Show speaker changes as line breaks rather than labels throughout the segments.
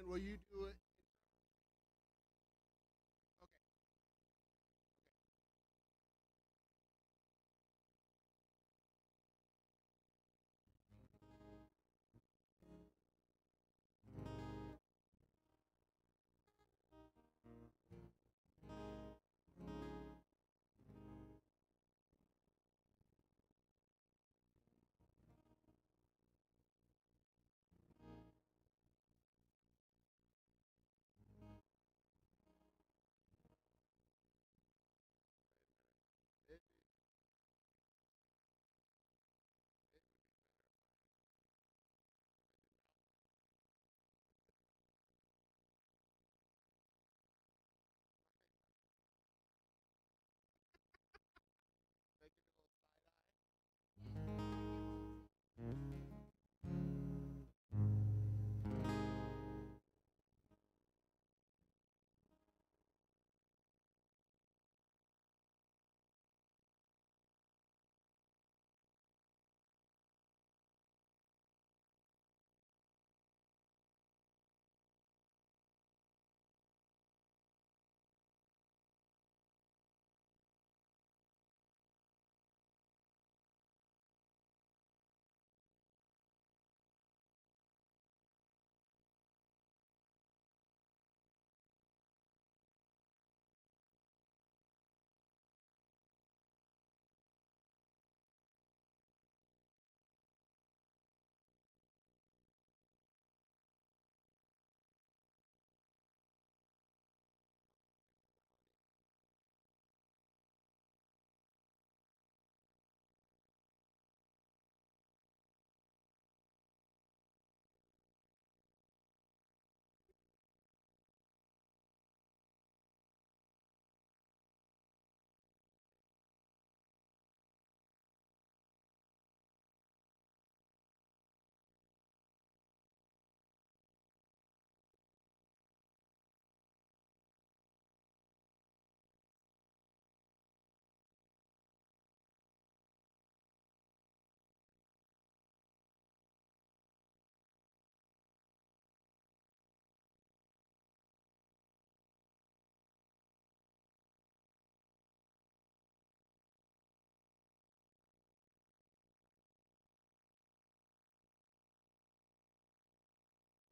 And will you do it? Okay. It, it would be better. Make it a little side eye.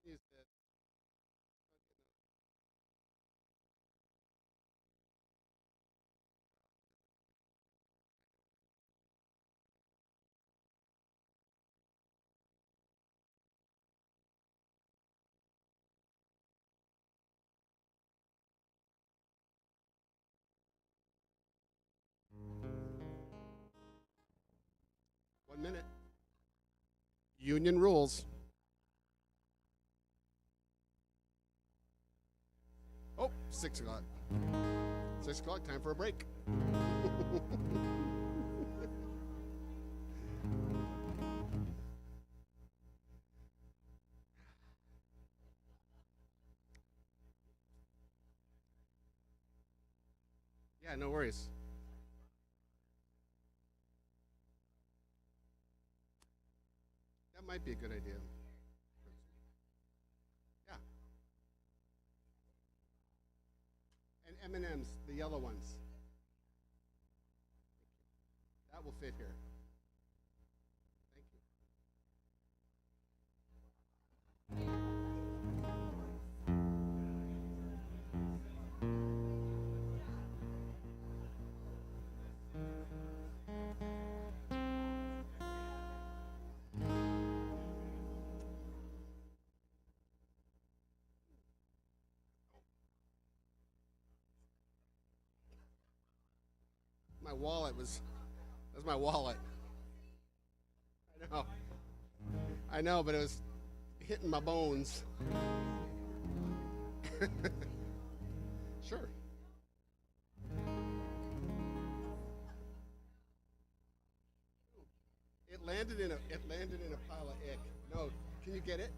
Use this. Okay, no. 1 minute. Union rules. Oh, 6 o'clock. 6 o'clock, time for a break. Yeah, no worries. That might be a good idea. Yeah, and M&Ms, the yellow ones. That will fit here. Thank you. My wallet was. That's my wallet. I know. I know, but it was hitting my bones. Sure. It landed in a pile of ick. No, can you get it?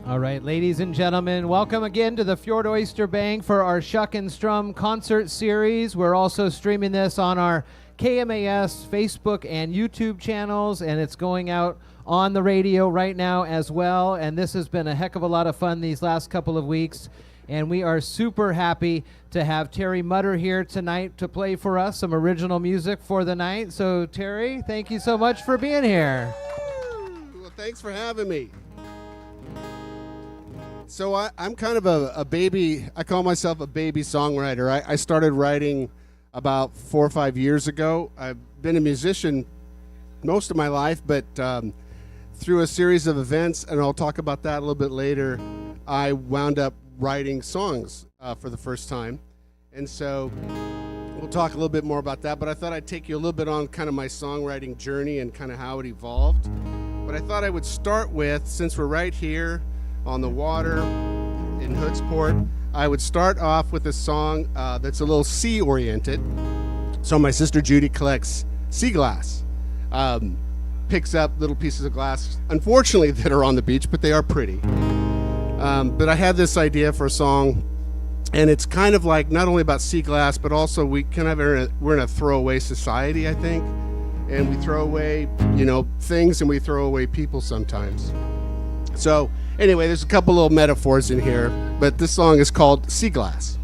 All right, ladies and gentlemen, welcome again to the Fjord Oyster Bank for our Shuck and Strum concert series. We're also streaming this on our KMAS Facebook and YouTube channels, and it's going out on the radio right now as well. And this has been a heck of a lot of fun these last couple of weeks. And we are super happy to have Terry Mutter here tonight to play for us some original music for the night. So, Terry, thank you so much for being here.
Well, thanks for having me. So I'm kind of a baby. I call myself a baby songwriter. I started writing about 4 or 5 years ago. I've been a musician most of my life, but through a series of events, and I'll talk about that a little bit later, I wound up writing songs for the first time. And so we'll talk a little bit more about that, but I thought I'd take you a little bit on kind of my songwriting journey and kind of how it evolved. But I thought I would start with, since we're right here on the water in Hoodsport, I would start off with a song that's a little sea-oriented. So my sister Judy collects sea glass, picks up little pieces of glass, unfortunately, that are on the beach, but they are pretty. But I had this idea for a song, and it's kind of like not only about sea glass, but also we're in a throwaway society, I think, and we throw away, things, and we throw away people sometimes. So anyway, there's a couple little metaphors in here, but this song is called Sea Glass.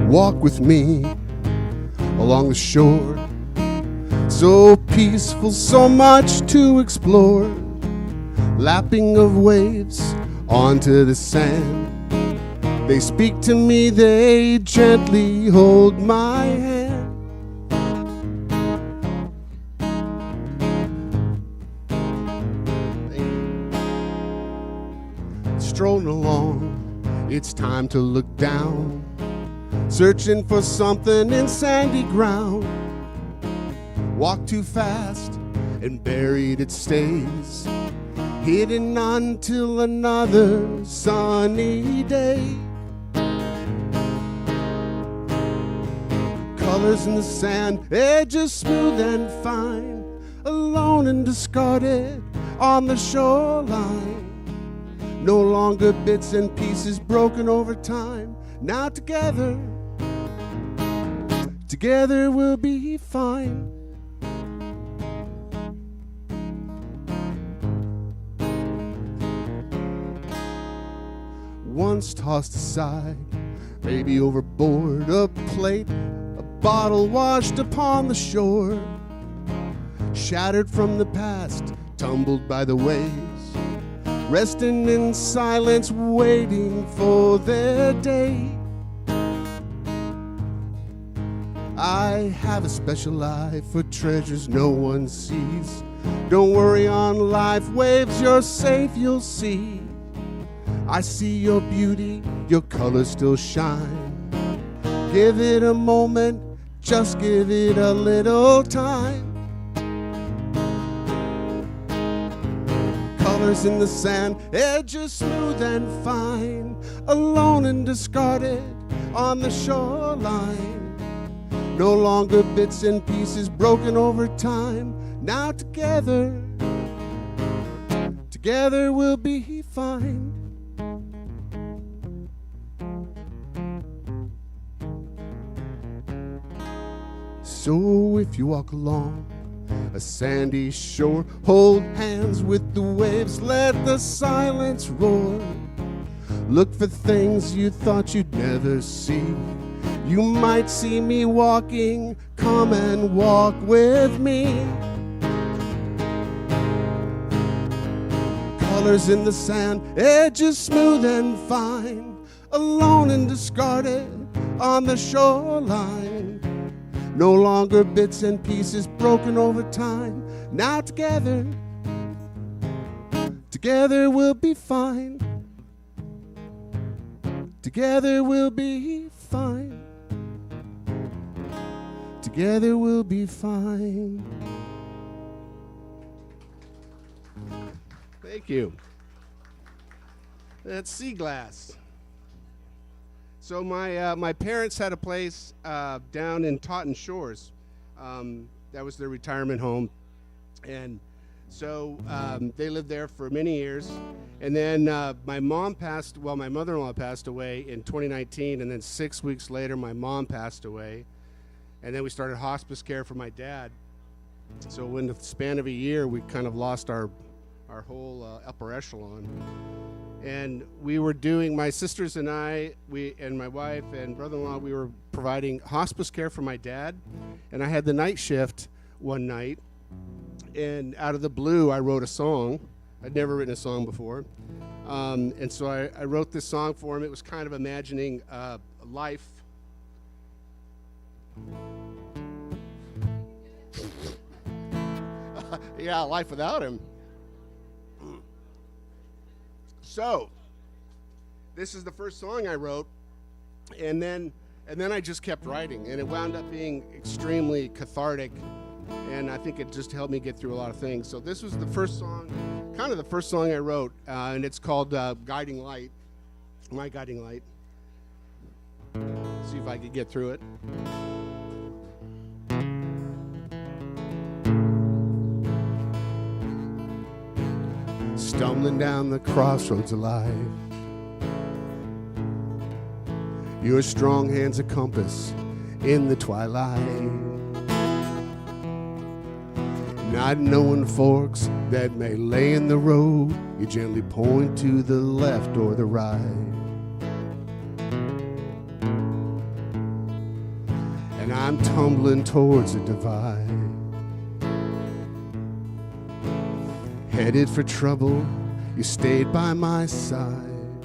Walk with me along the shore, so peaceful, so much to explore. Lapping of waves onto the sand, they speak to me, they gently hold my hand. Strolling along, it's time to look down, searching for something in sandy ground. Walk too fast and buried it stays, hidden until another sunny day. Colors in the sand, edges smooth and fine, alone and discarded on the shoreline. No longer bits and pieces broken over time. Now together we'll be fine. Once tossed aside, maybe overboard, a plate, a bottle washed upon the shore, shattered from the past, tumbled by the waves, resting in silence, waiting for their day. I have a special life for treasures no one sees. Don't worry on life waves, you're safe, you'll see. I see your beauty, your colors still shine. Give it a moment, just give it a little time. Colors in the sand, edges smooth and fine, alone and discarded on the shoreline. No longer bits and pieces broken over time. Now together we'll be fine. So if you walk along a sandy shore, hold hands with the waves, let the silence roar. Look for things you thought you'd never see. You might see me walking, come and walk with me. Colors in the sand, edges smooth and fine, alone and discarded on the shoreline. No longer bits and pieces broken over time. Now together we'll be fine. Together we'll be fine. Together we'll be fine. Thank you. That's sea glass. So my parents had a place down in Taunton Shores. That was their retirement home, and so they lived there for many years. And then my mother-in-law passed away in 2019, and then 6 weeks later, my mom passed away. And then we started hospice care for my dad. So in the span of a year, we kind of lost our whole upper echelon. And we were doing, my sisters and I, and my wife and brother-in-law, we were providing hospice care for my dad. And I had the night shift one night. And out of the blue, I wrote a song. I'd never written a song before. And so I wrote this song for him. It was kind of imagining life. Yeah, life without him. So, this is the first song I wrote, and then I just kept writing, and it wound up being extremely cathartic, and I think it just helped me get through a lot of things. So this was the first song, kind of the first song I wrote, and it's called Guiding Light, My Guiding Light. See if I could get through it. Stumbling down the crossroads of life, your strong hand's a compass in the twilight, not knowing forks that may lay in the road. You gently point to the left or the right, and I'm tumbling towards a divide, headed for trouble. You stayed by my side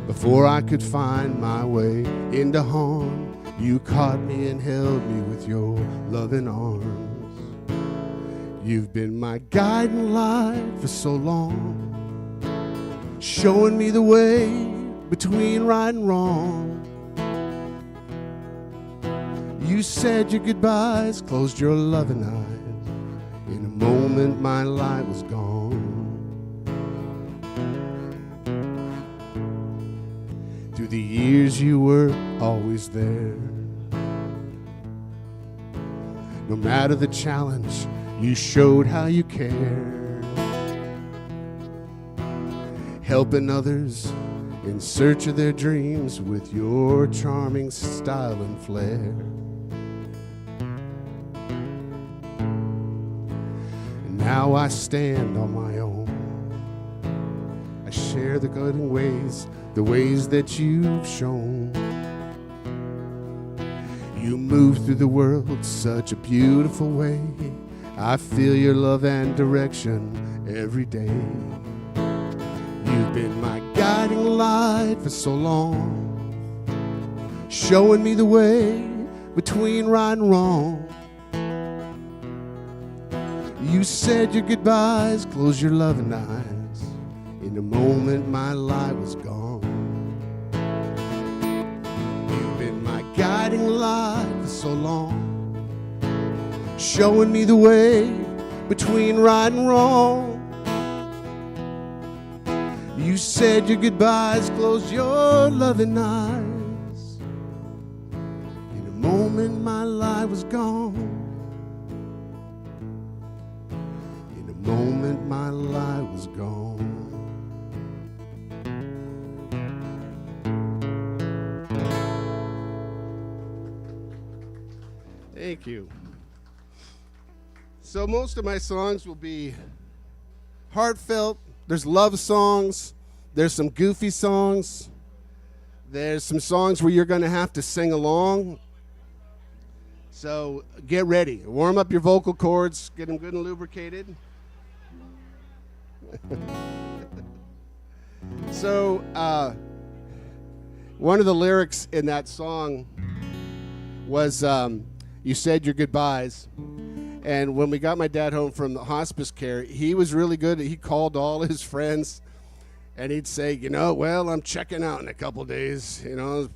before I could find my way into harm. You caught me and held me with your loving arms. You've been my guiding light for so long, showing me the way between right and wrong. You said your goodbyes, closed your loving eyes. In a moment, my light was gone. Through the years, you were always there. No matter the challenge, you showed how you cared. Helping others in search of their dreams with your charming style and flair. Now I stand on my own. I share the good ways, the ways that you've shown. You move through the world such a beautiful way. I feel your love and direction every day. You've been my guiding light for so long, showing me the way between right and wrong. You said your goodbyes, closed your loving eyes. In a moment, my light was gone. You've been my guiding light for so long, showing me the way between right and wrong. You said your goodbyes, closed your loving eyes. In a moment, my light was gone. Moment my light was gone. Thank you. So most of my songs will be heartfelt. There's love songs. There's some goofy songs. There's some songs where you're going to have to sing along. So get ready. Warm up your vocal cords. Get them good and lubricated. So one of the lyrics in that song was you said your goodbyes, and when we got my dad home from the hospice care, he was really good. He called all his friends and he'd say, well, I'm checking out in a couple days,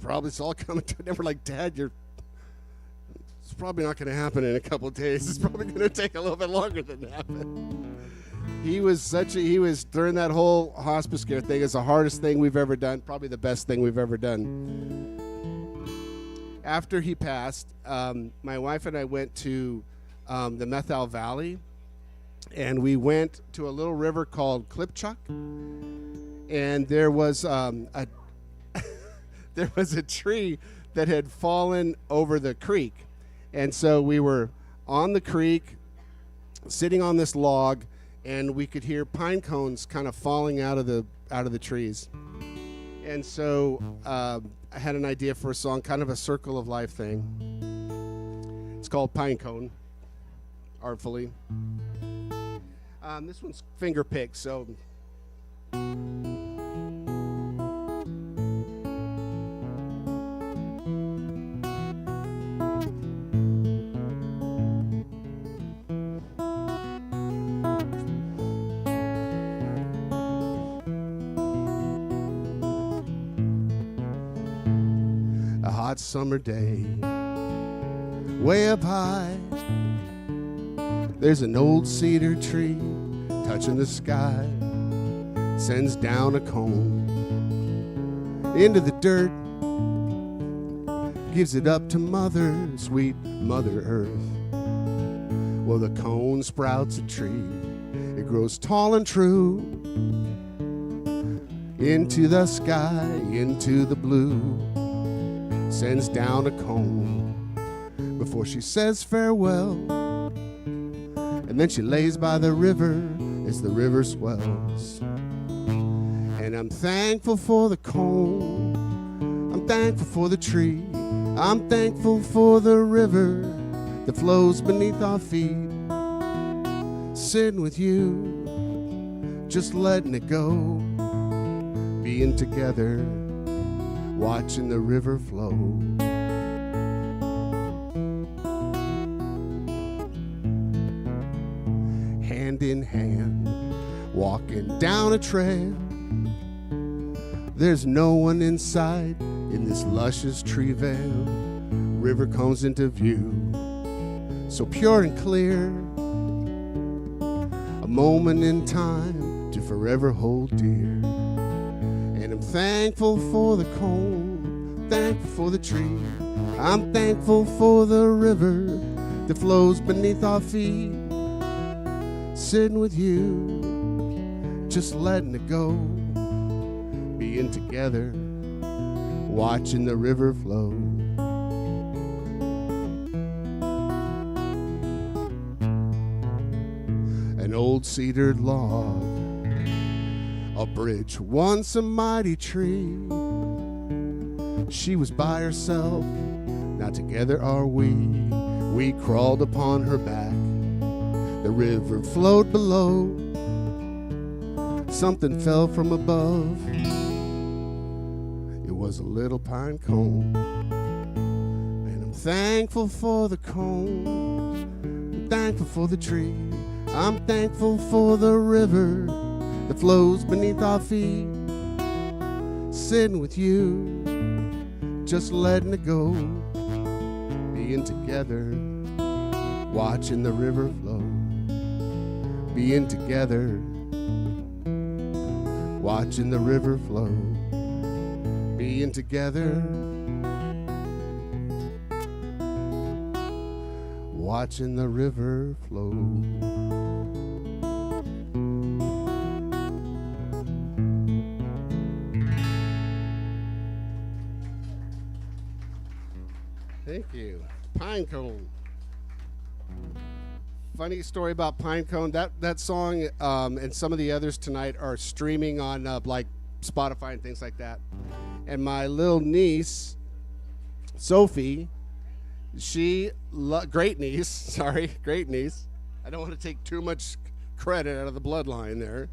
probably it's all coming to. They were like, Dad, it's probably not going to happen in a couple days. It's probably going to take a little bit longer than that. He was during that whole hospice care thing, it's the hardest thing we've ever done, probably the best thing we've ever done. After he passed, my wife and I went to the Methal Valley, and we went to a little river called Klipchuk, and there was there was a tree that had fallen over the creek, and so we were on the creek, sitting on this log, and we could hear pine cones kind of falling out of the trees. And so I had an idea for a song, kind of a circle of life thing. It's called Pine Cone, artfully. This one's finger picked, so. A hot summer day, way up high, there's an old cedar tree touching the sky, sends down a cone into the dirt, gives it up to Mother, sweet Mother Earth. Well, the cone sprouts a tree, it grows tall and true, into the sky, into the blue, sends down a cone before she says farewell. And then she lays by the river as the river swells. And I'm thankful for the cone, I'm thankful for the tree, I'm thankful for the river that flows beneath our feet. Sitting with you, just letting it go, being together, watching the river flow. Hand in hand, walking down a trail. There's no one inside in this luscious tree veil. River comes into view, so pure and clear, a moment in time to forever hold dear. And I'm thankful for the cone, thankful for the tree, I'm thankful for the river that flows beneath our feet. Sitting with you, just letting it go, being together, watching the river flow. An old cedared log, a bridge, once a mighty tree. She was by herself, now together are we. We crawled upon her back, the river flowed below. Something fell from above, it was a little pine cone. And I'm thankful for the cone, I'm thankful for the tree, I'm thankful for the river that flows beneath our feet. Sitting with you, just letting it go, being together, watching the river flow. Being together, watching the river flow. Being together, watching the river flow. Thank you. Pine Cone. Funny story about Pine Cone. That song and some of the others tonight are streaming on like Spotify and things like that. And my little niece, Sophie, great niece. I don't want to take too much credit out of the bloodline there.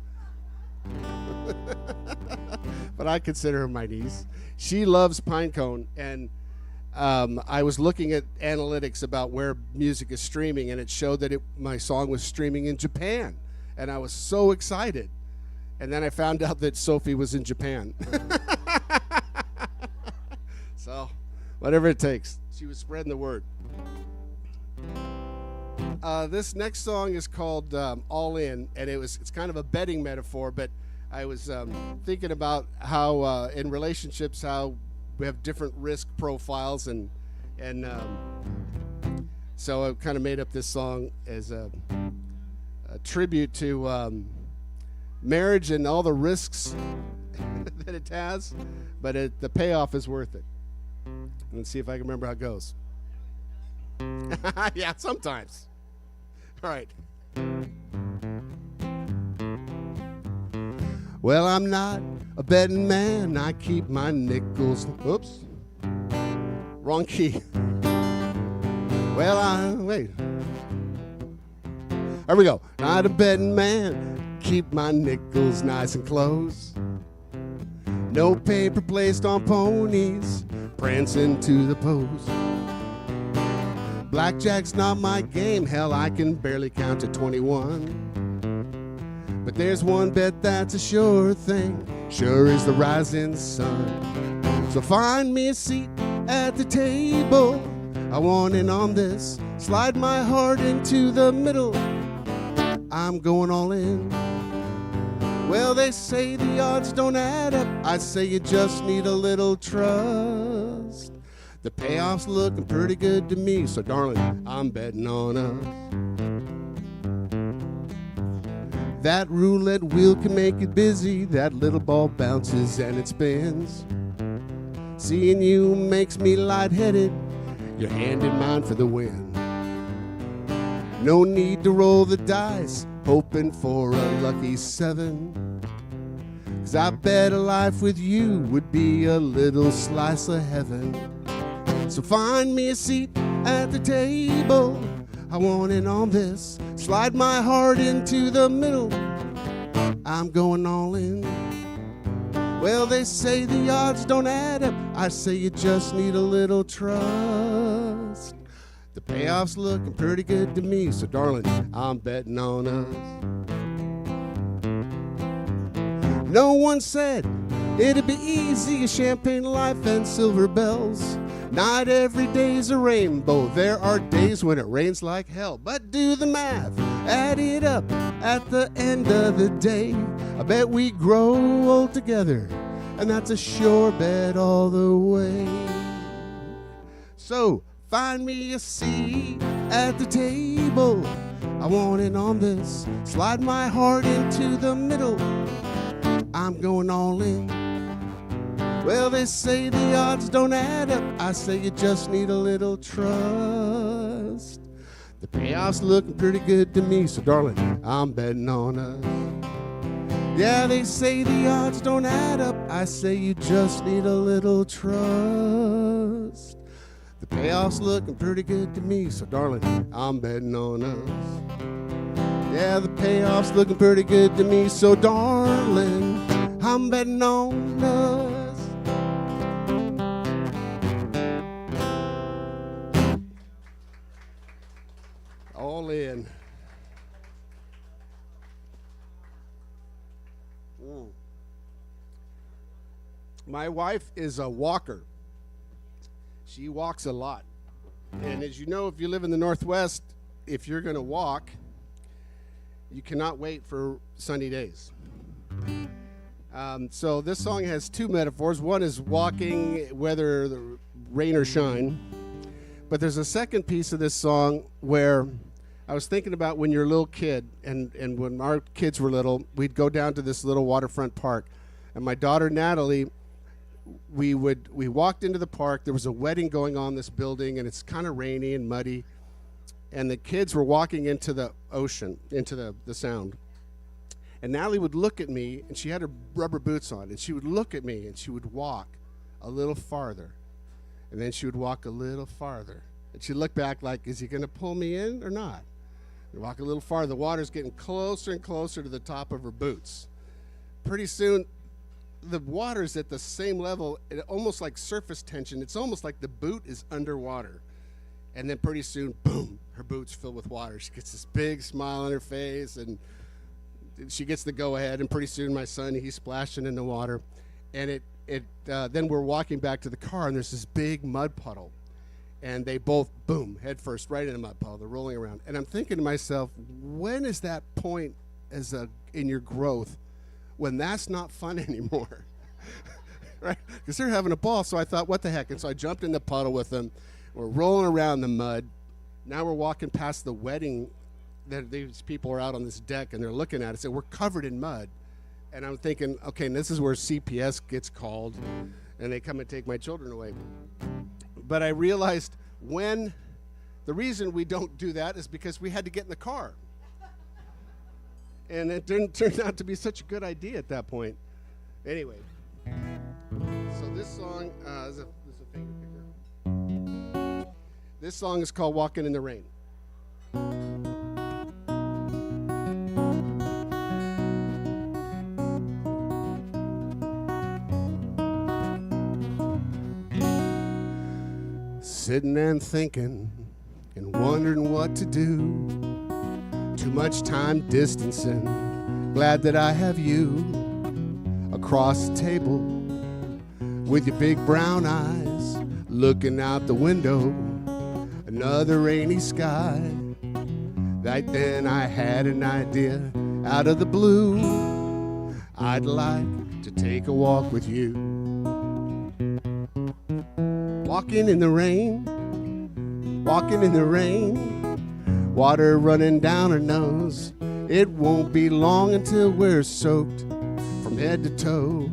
But I consider her my niece. She loves Pine Cone, and I was looking at analytics about where music is streaming, and it showed that my song was streaming in Japan, and I was so excited. And then I found out that Sophie was in Japan. So, whatever it takes. She was spreading the word. This next song is called All In, and it's kind of a betting metaphor, but I was thinking about how in relationships how we have different risk profiles, and so I kind of made up this song as a tribute to marriage and all the risks that it has, but the payoff is worth it. Let's see if I can remember how it goes. Yeah, sometimes. All right. Well, I'm not a betting man. I keep my nickels. Oops. Wrong key. Well, wait. There we go. Not a betting man. Keep my nickels nice and close. No paper placed on ponies, prancing to the pose. Blackjack's not my game, hell, I can barely count to 21. But there's one bet that's a sure thing, sure as the rising sun. So find me a seat at the table, I want in on this, slide my heart into the middle, I'm going all in. Well, they say the odds don't add up, I say you just need a little trust. The payoff's looking pretty good to me, so darling, I'm betting on us. That roulette wheel can make it busy, that little ball bounces and it spins. Seeing you makes me lightheaded, your hand in mine for the win. No need to roll the dice, hoping for a lucky 7. 'Cause I bet a life with you would be a little slice of heaven. So find me a seat at the table, I want in on this, slide my heart into the middle, I'm going all in. Well, they say the odds don't add up, I say you just need a little trust. The payoff's looking pretty good to me, so darling, I'm betting on us. No one said it'd be easy, a champagne life and silver bells. Not every day's a rainbow, there are days when it rains like hell. But do the math, add it up, at the end of the day, I bet we grow old together, and that's a sure bet all the way. So, find me a seat at the table, I want in on this, slide my heart into the middle, I'm going all in. Well, they say the odds don't add up, I say you just need a little trust. The payoff's looking pretty good to me, so darling, I'm betting on us. Yeah, they say the odds don't add up, I say you just need a little trust. The payoff's looking pretty good to me, so darling, I'm betting on us. Yeah, the payoff's looking pretty good to me, so darling, I'm betting on us. All in. My wife is a walker. She walks a lot. And as you know, if you live in the Northwest, if you're going to walk, you cannot wait for sunny days. So this song has two metaphors. One is walking, whether the rain or shine. But there's a second piece of this song where I was thinking about when you're a little kid, and when our kids were little, we'd go down to this little waterfront park. And my daughter, Natalie, we walked into the park. There was a wedding going on in this building, and it's kind of rainy and muddy. And the kids were walking into the ocean, into the sound. And Natalie would look at me, and she had her rubber boots on, and she would look at me, and she would walk a little farther. And then she would walk a little farther. And she'd look back like, is he going to pull me in or not? And walk a little farther. The water's getting closer and closer to the top of her boots. Pretty soon, the water's at the same level, almost like surface tension. It's almost like the boot is underwater. And then pretty soon, boom, her boot's filled with water. She gets this big smile on her face, and she gets the go-ahead. And pretty soon, my son, he's splashing in the water. And then we're walking back to the car, and there's this big mud puddle. and they both, boom, head first, right in the mud puddle. They're rolling around. And I'm thinking to myself, when is that point in your growth when that's not fun anymore? Right? Because they're having a ball. So I thought, what the heck? And so I jumped in the puddle with them. We're rolling around in the mud. Now we're walking past the wedding. These people are out on this deck, and they're looking at us, and we're covered in mud. And I'm thinking, okay, and this is where CPS gets called, and they come and take my children away. But I realized the reason we don't do that is because we had to get in the car. And it didn't turn out to be such a good idea at that point. Anyway, so this song is a finger picker. This song is called Walking in the Rain. Sitting and thinking and wondering what to do. Too much time distancing. Glad that I have you across the table with your big brown eyes looking out the window. Another rainy sky. Right then I had an idea out of the blue. I'd like to take a walk with you. Walking in the rain, walking in the rain, water running down our nose. It won't be long until we're soaked from head to toe.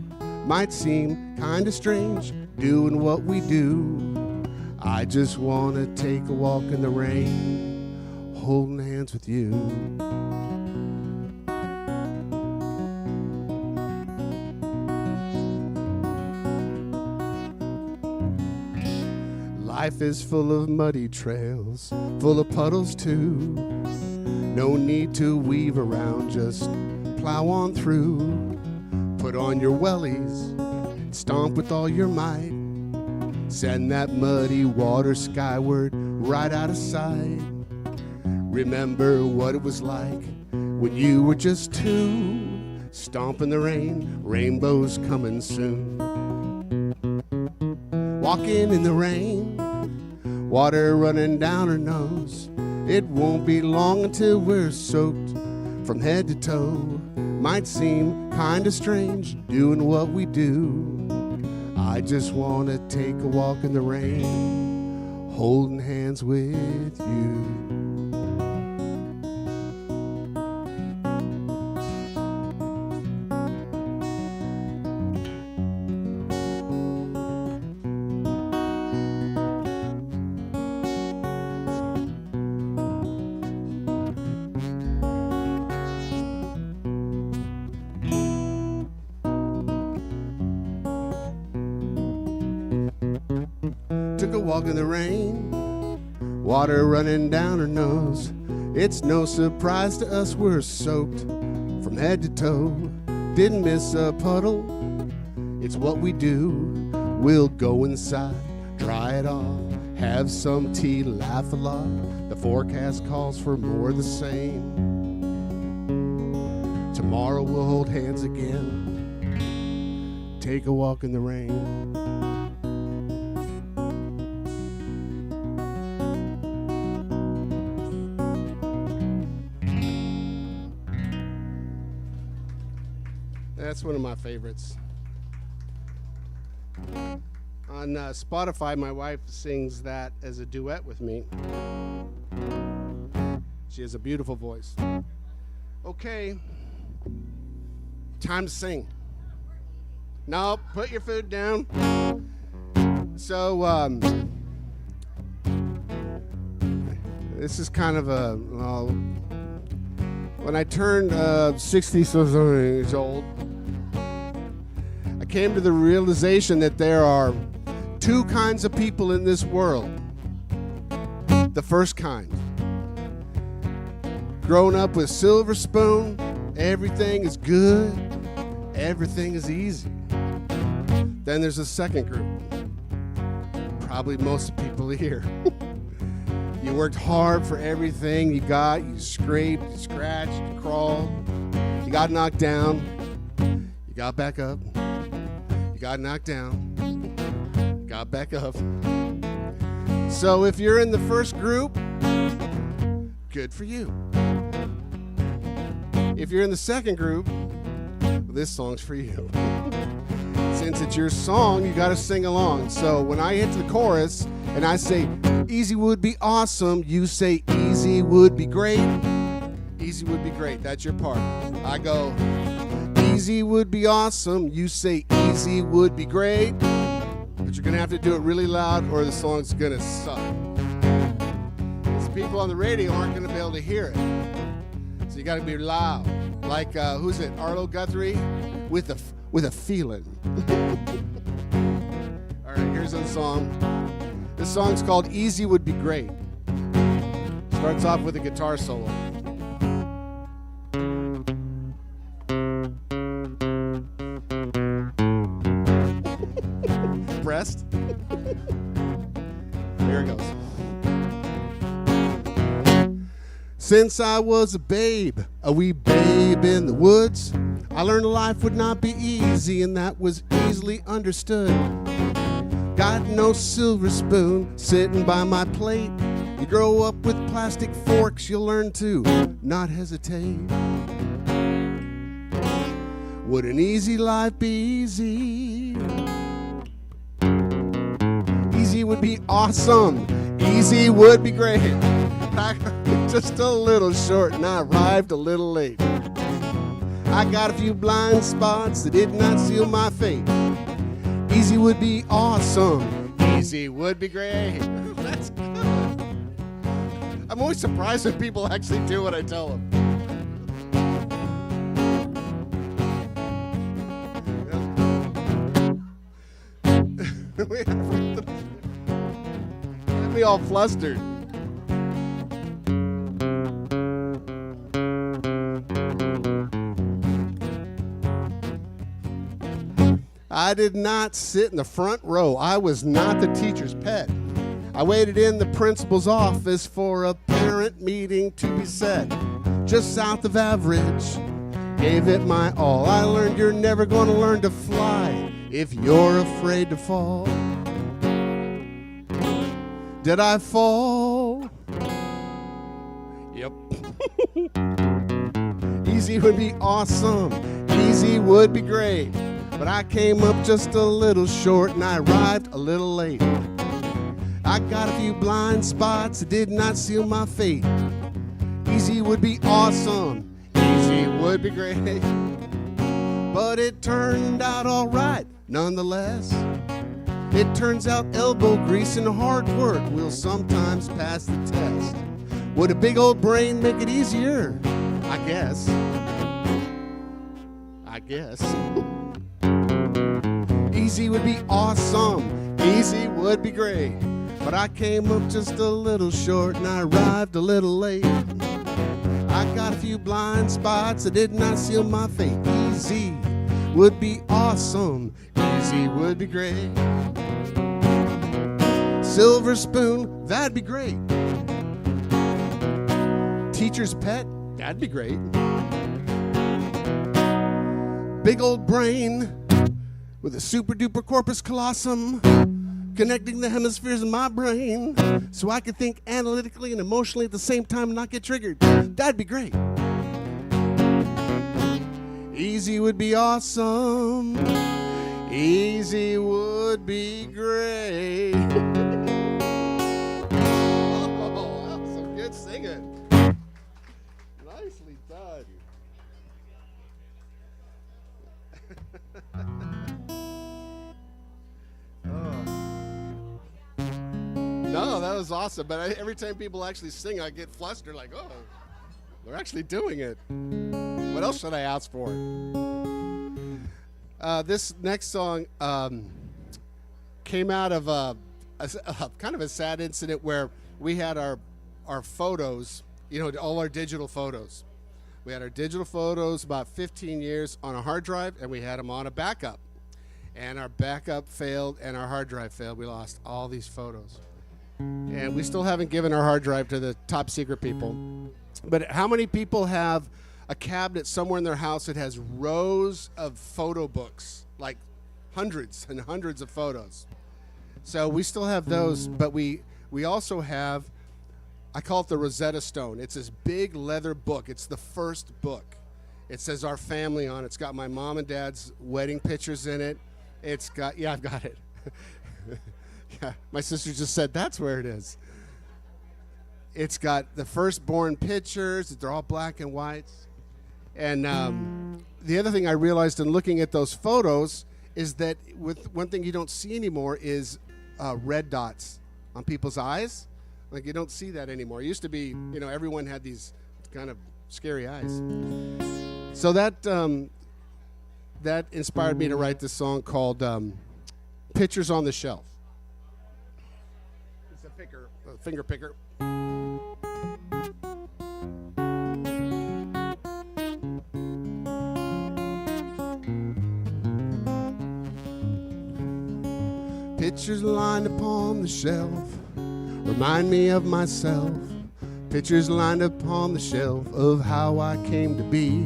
Might seem kinda strange doing what we do. I just wanna take a walk in the rain, holding hands with you. Life is full of muddy trails, full of puddles too. No need to weave around, just plow on through. Put on your wellies, stomp with all your might. Send that muddy water skyward, right out of sight. Remember what it was like when you were just two. Stomp in the rain, rainbows coming soon. Walking in the rain, water running down her nose. It won't be long until we're soaked from head to toe. Might seem kinda strange doing what we do. I just wanna take a walk in the rain, holding hands with you. Took a walk in the rain, water running down her nose. It's no surprise to us we're soaked from head to toe. Didn't miss a puddle, it's what we do. We'll go inside, dry it off, have some tea, laugh a lot. The forecast calls for more of the same. Tomorrow we'll hold hands again, take a walk in the rain. That's one of my favorites. On Spotify, my wife sings that as a duet with me. She has a beautiful voice. Okay, time to sing. No, put your food down. So, this is kind of a, when I turned 60 years old, I came to the realization that there are two kinds of people in this world. The first kind, growing up with silver spoon, everything is good, everything is easy. Then there's a second group, probably most people here. You worked hard for everything you got, you scraped, you scratched, you crawled, you got knocked down, you got back up, you got knocked down, got back up. So if you're in the first group, good for you. If you're in the second group, this song's for you. Since it's your song, you got to sing along. So when I hit to the chorus and I say, easy would be awesome, you say, easy would be great. Easy would be great. That's your part. I go, easy would be awesome, you say, easy would be great. But you're going to have to do it really loud or the song's going to suck. Because people on the radio aren't going to be able to hear it. So you got to be loud. Like, who's it? Arlo Guthrie? With a feeling. All right, here's the song. This song's called Easy Would Be Great. Starts off with a guitar solo. Pressed. Here it goes. Since I was a babe, a wee babe in the woods, I learned life would not be easy, and that was easily understood. Got no silver spoon sitting by my plate. You grow up with plastic forks, you'll learn to not hesitate. Would an easy life be easy? Easy would be awesome. Easy would be great. Just a little short and I arrived a little late. I got a few blind spots that did not seal my fate. Easy would be awesome. Easy would be great. That's good. I'm always surprised when people actually do what I tell them. Got me all flustered. I did not sit in the front row. I was not the teacher's pet. I waited in the principal's office for a parent meeting to be set. Just south of average, gave it my all. I learned you're never going to learn to fly if you're afraid to fall. Did I fall? Yep. Easy would be awesome. Easy would be great. But I came up just a little short and I arrived a little late. I got a few blind spots that did not seal my fate. Easy would be awesome. Easy would be great. But it turned out all right nonetheless. It turns out elbow grease and hard work will sometimes pass the test. Would a big old brain make it easier? I guess. Easy would be awesome. Easy would be great. But I came up just a little short and I arrived a little late. I got a few blind spots that did not seal my fate. Easy would be awesome. Easy would be great. Silver spoon, that'd be great. Teacher's pet, that'd be great. Big old brain with a super duper corpus callosum connecting the hemispheres in my brain so I can think analytically and emotionally at the same time and not get triggered. That'd be great. Easy would be awesome. Easy would be great. Oh, that was some good singing. Nicely done. No, that was awesome. But every time people actually sing, I get flustered like, oh, they're actually doing it. What else should I ask for? This next song came out of a kind of a sad incident where we had our photos, all our digital photos. We had our digital photos about 15 years on a hard drive, and we had them on a backup. And our backup failed, and our hard drive failed. We lost all these photos. And we still haven't given our hard drive to the top secret people. But how many people have a cabinet somewhere in their house that has rows of photo books, like hundreds and hundreds of photos? So we still have those, but we We also have, I call it the Rosetta Stone. It's this big leather book. It's the first book. It says Our Family on it. It's got my mom and dad's wedding pictures in it. It's got, yeah, I've got it. Yeah, my sister just said that's where it is. It's got the firstborn pictures. They're all black and whites. And the other thing I realized in looking at those photos is that with one thing you don't see anymore is red dots on people's eyes. Like, you don't see that anymore. It used to be, you know, everyone had these kind of scary eyes. So that inspired me to write this song called Pictures on the Shelf. It's a finger picker. Pictures lined upon the shelf remind me of myself. Pictures lined upon the shelf of how I came to be.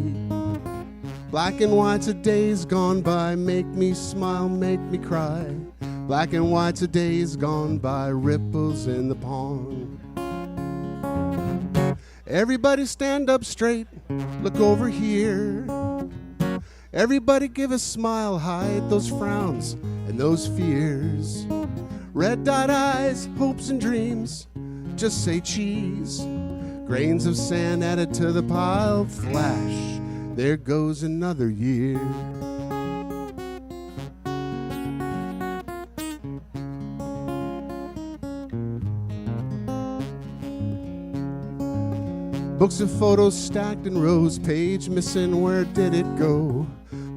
Black and whites of days gone by make me smile, make me cry. Black and whites of days gone by, ripples in the pond. Everybody stand up straight, look over here. Everybody give a smile, hide those frowns and those fears. Red dot eyes, hopes and dreams, just say cheese. Grains of sand added to the pile, flash, there goes another year. Books of photos stacked in rows, page missing, where did it go?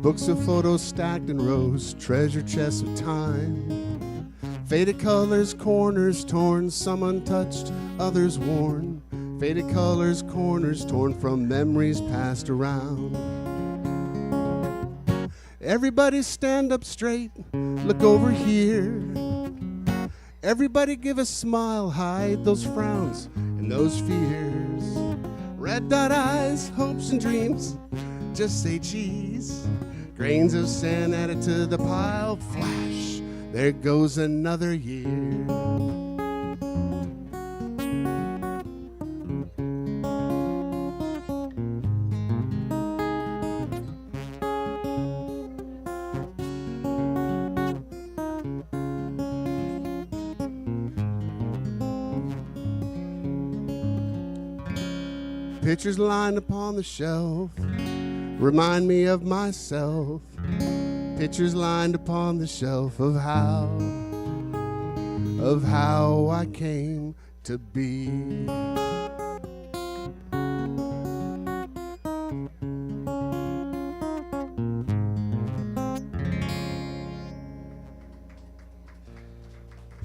Books of photos stacked in rows, treasure chests of time. Faded colors, corners torn, some untouched, others worn. Faded colors, corners torn from memories passed around. Everybody stand up straight, look over here. Everybody give a smile, hide those frowns and those fears. Red dot eyes, hopes and dreams, just say cheese. Grains of sand added to the pile, flash, there goes another year. Pictures lined upon the shelf remind me of myself. Pictures lined upon the shelf of how I came to be.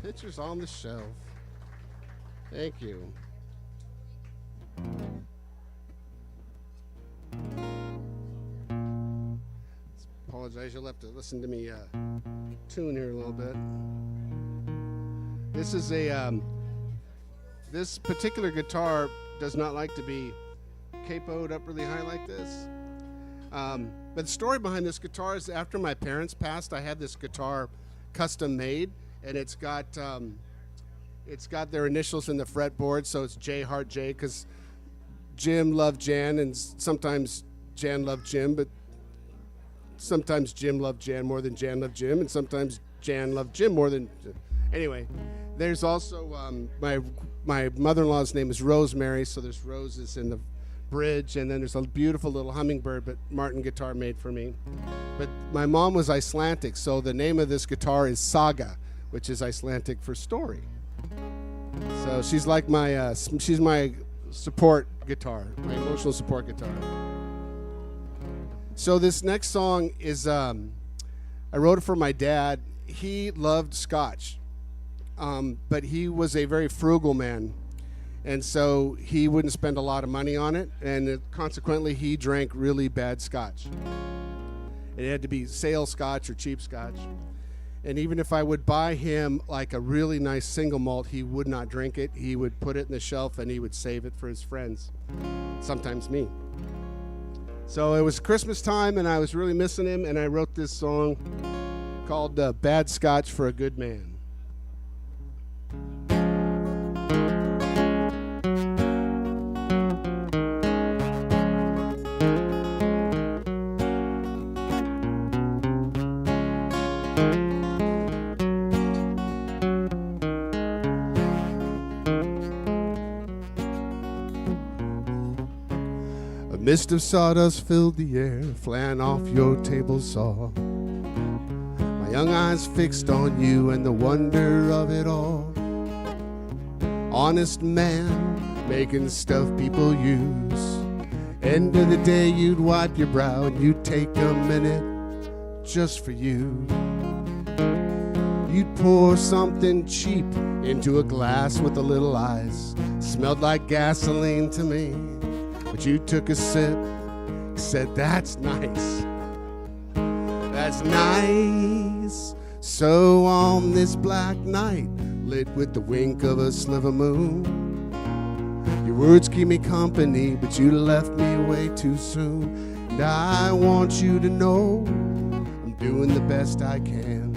Pictures on the shelf. Thank you. Apologize, you'll have to listen to me tune here a little bit. This is this particular guitar does not like to be capoed up really high like this. But the story behind this guitar is after my parents passed, I had this guitar custom made, and it's got their initials in the fretboard, so it's J Heart J, because Jim loved Jan, and sometimes Jan loved Jim, but sometimes Jim loved Jan more than Jan loved Jim, and sometimes Jan loved Jim more than... Anyway, there's also my mother-in-law's name is Rosemary, so there's roses in the bridge, and then there's a beautiful little hummingbird, but Martin guitar made for me. But my mom was Icelandic, so the name of this guitar is Saga, which is Icelandic for story. So she's like she's my support guitar, my emotional support guitar. So this next song is, I wrote it for my dad. He loved scotch, but he was a very frugal man. And so he wouldn't spend a lot of money on it, and consequently he drank really bad scotch. It had to be sale scotch or cheap scotch. And even if I would buy him like a really nice single malt, he would not drink it. He would put it in the shelf and he would save it for his friends, sometimes me. So it was Christmas time, and I was really missing him, and I wrote this song called Bad Scotch for a Good Man. A mist of sawdust filled the air, flying off your table saw. My young eyes fixed on you and the wonder of it all. Honest man, making stuff people use. End of the day, you'd wipe your brow and you'd take a minute just for you. You'd pour something cheap into a glass with a little ice. Smelled like gasoline to me, but you took a sip, said, "That's nice. That's nice." So on this black night, lit with the wink of a sliver moon, your words keep me company, but you left me way too soon. And I want you to know I'm doing the best I can.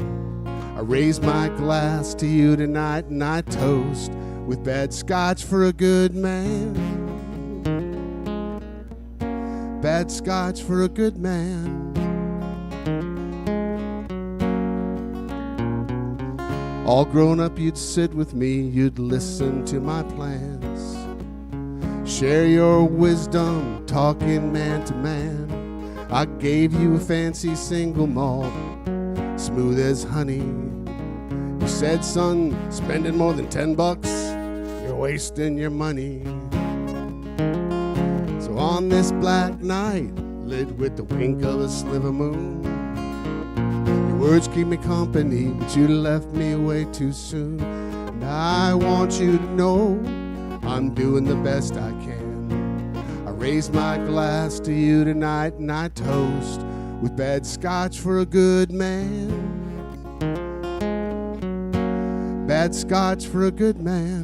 I raise my glass to you tonight and I toast with bad scotch for a good man. Bad scotch for a good man. All grown up, you'd sit with me, you'd listen to my plans, share your wisdom, talking man to man. I gave you a fancy single malt, smooth as honey. You said, "Son, spending more than $10, you're wasting your money." So on this black night, lit with the wink of a sliver moon, your words keep me company, but you left me way too soon. And I want you to know I'm doing the best I can. I raise my glass to you tonight and I toast with bad scotch for a good man. Bad scotch for a good man.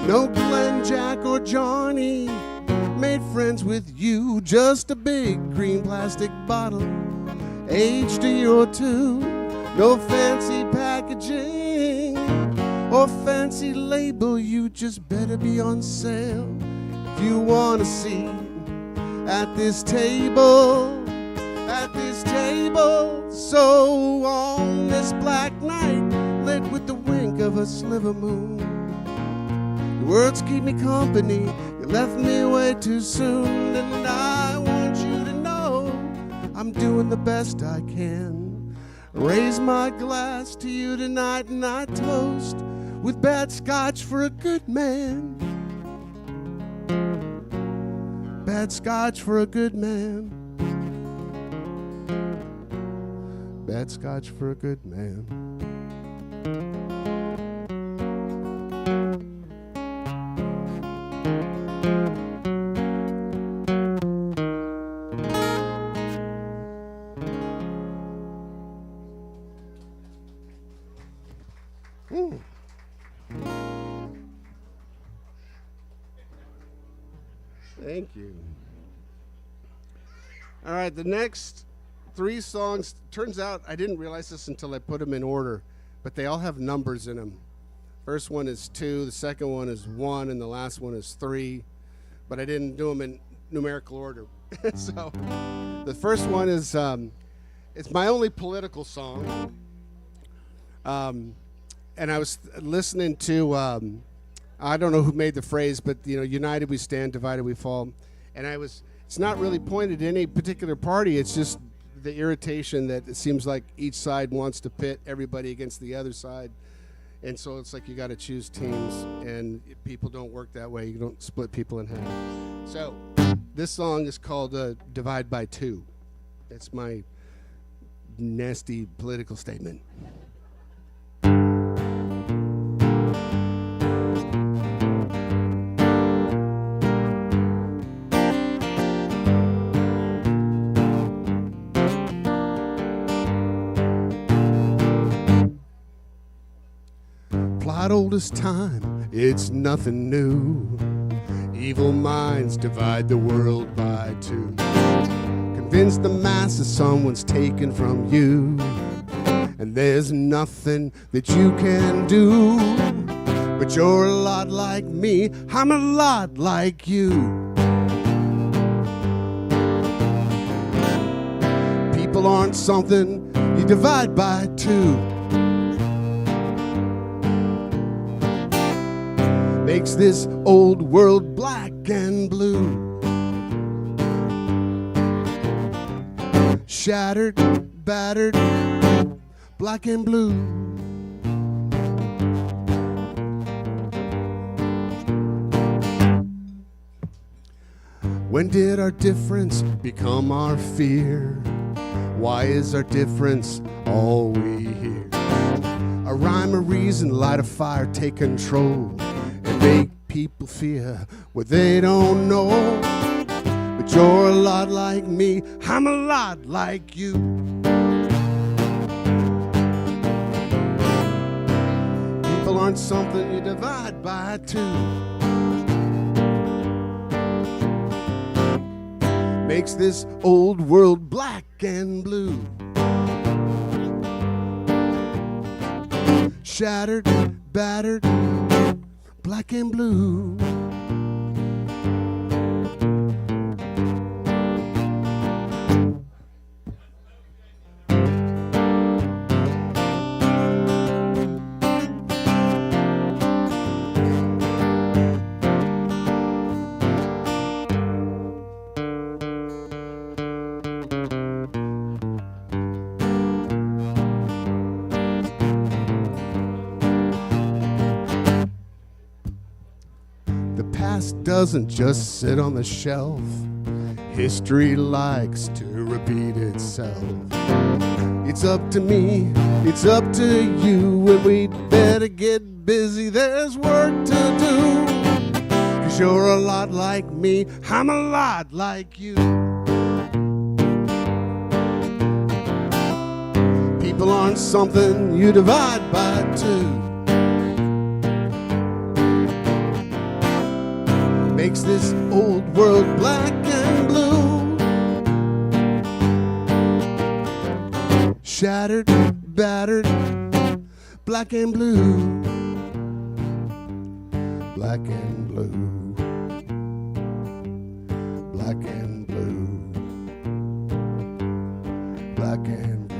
No Glenn, Jack, or Johnny made friends with you. Just a big green plastic bottle, aged a year or two. No fancy packaging or fancy label. You just better be on sale if you want a seat at this table. At this table. So on this black night, lit with the wink of a sliver moon, your words keep me company, you left me way too soon. And I want you to know I'm doing the best I can. Raise my glass to you tonight and I toast with bad scotch for a good man. Bad scotch for a good man. Bad scotch for a good man. Thank you. All right, the next 3 songs, turns out I didn't realize this until I put them in order, but they all have numbers in them. First one is 2, the second one is 1, and the last one is 3, but I didn't do them in numerical order. So the first one is, it's my only political song. And I was listening to, I don't know who made the phrase, but united we stand, divided we fall. And it's not really pointed at any particular party, it's just the irritation that it seems like each side wants to pit everybody against the other side. And so it's like you got to choose teams, and people don't work that way. You don't split people in half. So this song is called Divide by Two. That's my nasty political statement. Old as time, it's nothing new. Evil minds divide the world by two. Convince the masses someone's taken from you, and there's nothing that you can do. But you're a lot like me, I'm a lot like you. People aren't something you divide by two. Makes this old world black and blue. Shattered, battered, black and blue. When did our difference become our fear? Why is our difference all we hear? A rhyme, a reason, light a fire, take control, and make people fear what they don't know. But you're a lot like me, I'm a lot like you. People aren't something you divide by two. Makes this old world black and blue. Shattered, battered, black and blue. Doesn't just sit on the shelf. History likes to repeat itself. It's up to me, it's up to you, and we'd better get busy, there's work to do. 'Cause you're a lot like me, I'm a lot like you. People aren't something you divide by two. Makes this old world black and blue. Shattered, battered, black and blue. Black and blue. Black and blue. Black and blue.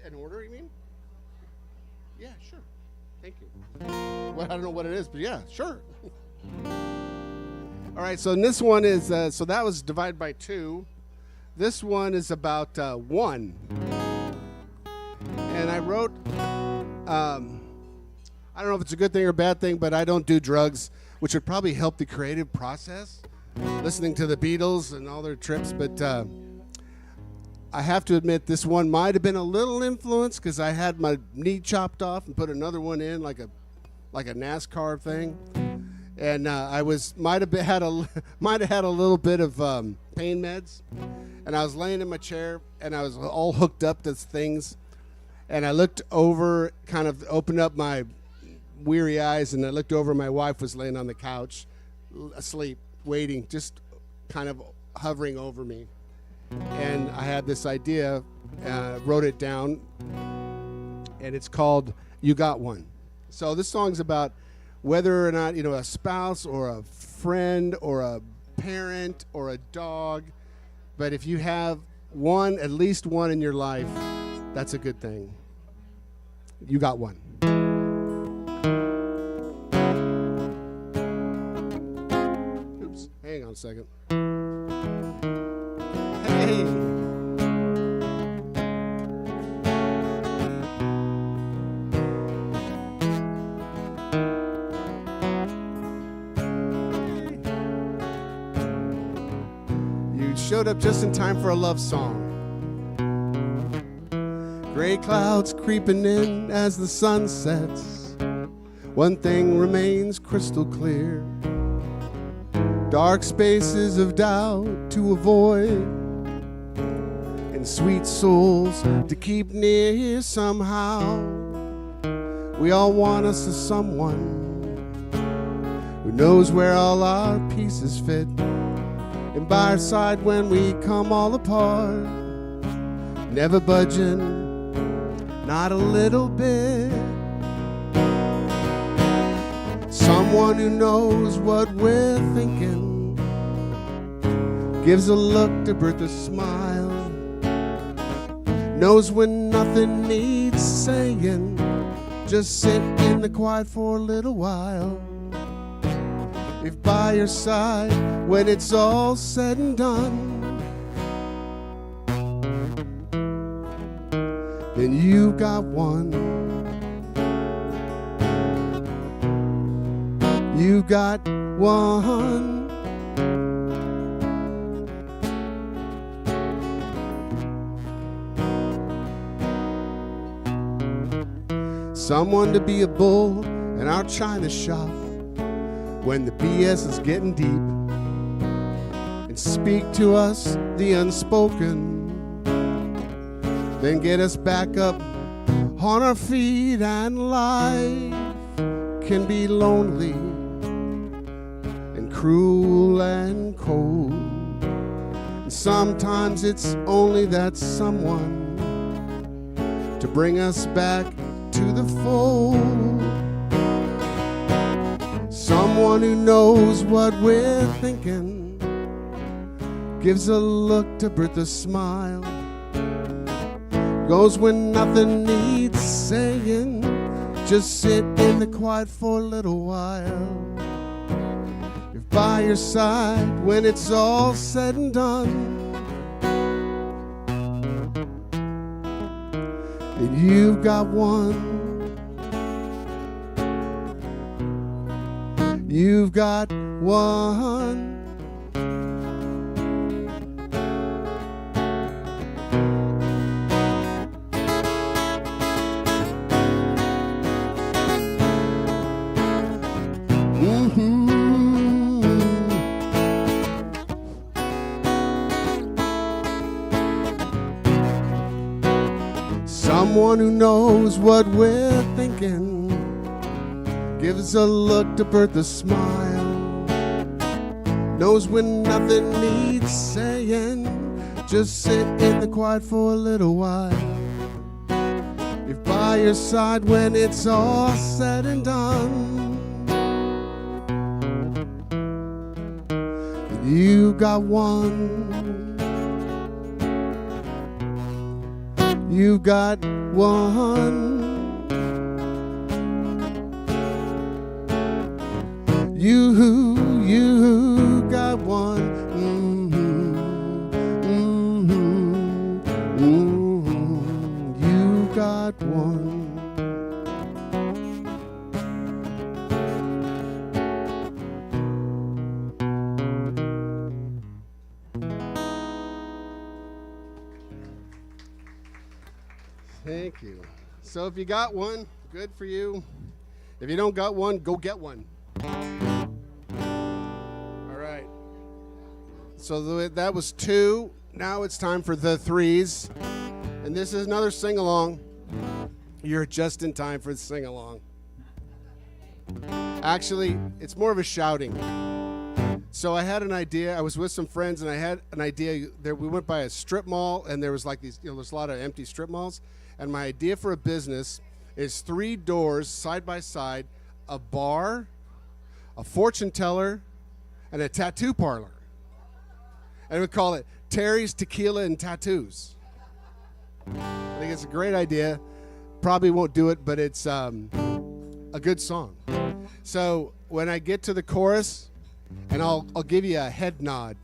An order, you mean? Yeah, sure. Thank you. Well, I don't know what it is, but yeah, sure. All right, so this one is, so that was divided by two. This one is about one. And I wrote, I don't know if it's a good thing or a bad thing, but I don't do drugs, which would probably help the creative process, listening to the Beatles and all their trips, but I have to admit this one might have been a little influenced because I had my knee chopped off and put another one in like a NASCAR thing, and I might have had a little bit of pain meds, and I was laying in my chair and I was all hooked up to things, and I looked over, kind of opened up my weary eyes, and I looked over. My wife was laying on the couch, asleep, waiting, just kind of hovering over me. And I had this idea, wrote it down, and it's called You Got One. So this song's about whether or not, a spouse or a friend or a parent or a dog, but if you have one, at least one in your life, that's a good thing. You got one. Oops, hang on a second. Hey. You showed up just in time for a love song. Gray clouds creeping in as the sun sets. One thing remains crystal clear. Dark spaces of doubt to avoid, and sweet souls to keep near somehow. We all want us a someone who knows where all our pieces fit, and by our side when we come all apart. never budging, not a little bit. Someone who knows what we're thinking, gives a look to birth a smile, knows when nothing needs saying, just sit in the quiet for a little while. If by your side when it's all said and done, then you got one. You got one. Someone to be a bull in our china shop when the BS is getting deep, and speak to us the unspoken, then get us back up on our feet. And life can be lonely and cruel and cold, and sometimes it's only that someone to bring us back to the fold. Someone who knows what we're thinking, gives a look to birth a smile, goes when nothing needs saying, just sit in the quiet for a little while. If by your side when it's all said and done, then you've got one. You've got one. Someone who knows what we're thinking, gives a look to birth a smile, knows when nothing needs saying, just sit in the quiet for a little while. If by your side when it's all said and done, you got one. You got one. You got one. You got one. Thank you. So if you got one, good for you. If you don't got one, go get one. All right. So that was two. Now it's time for the threes. And this is another sing-along. You're just in time for the sing-along. Actually, it's more of a shouting. So I had an idea. I was with some friends, and I had an idea. There, we went by a strip mall, and there was like these, there's a lot of empty strip malls. And my idea for a business is 3 doors side by side, a bar, a fortune teller, and a tattoo parlor. And we call it Terry's Tequila and Tattoos. I think it's a great idea. Probably won't do it, but it's a good song. So when I get to the chorus, and I'll give you a head nod,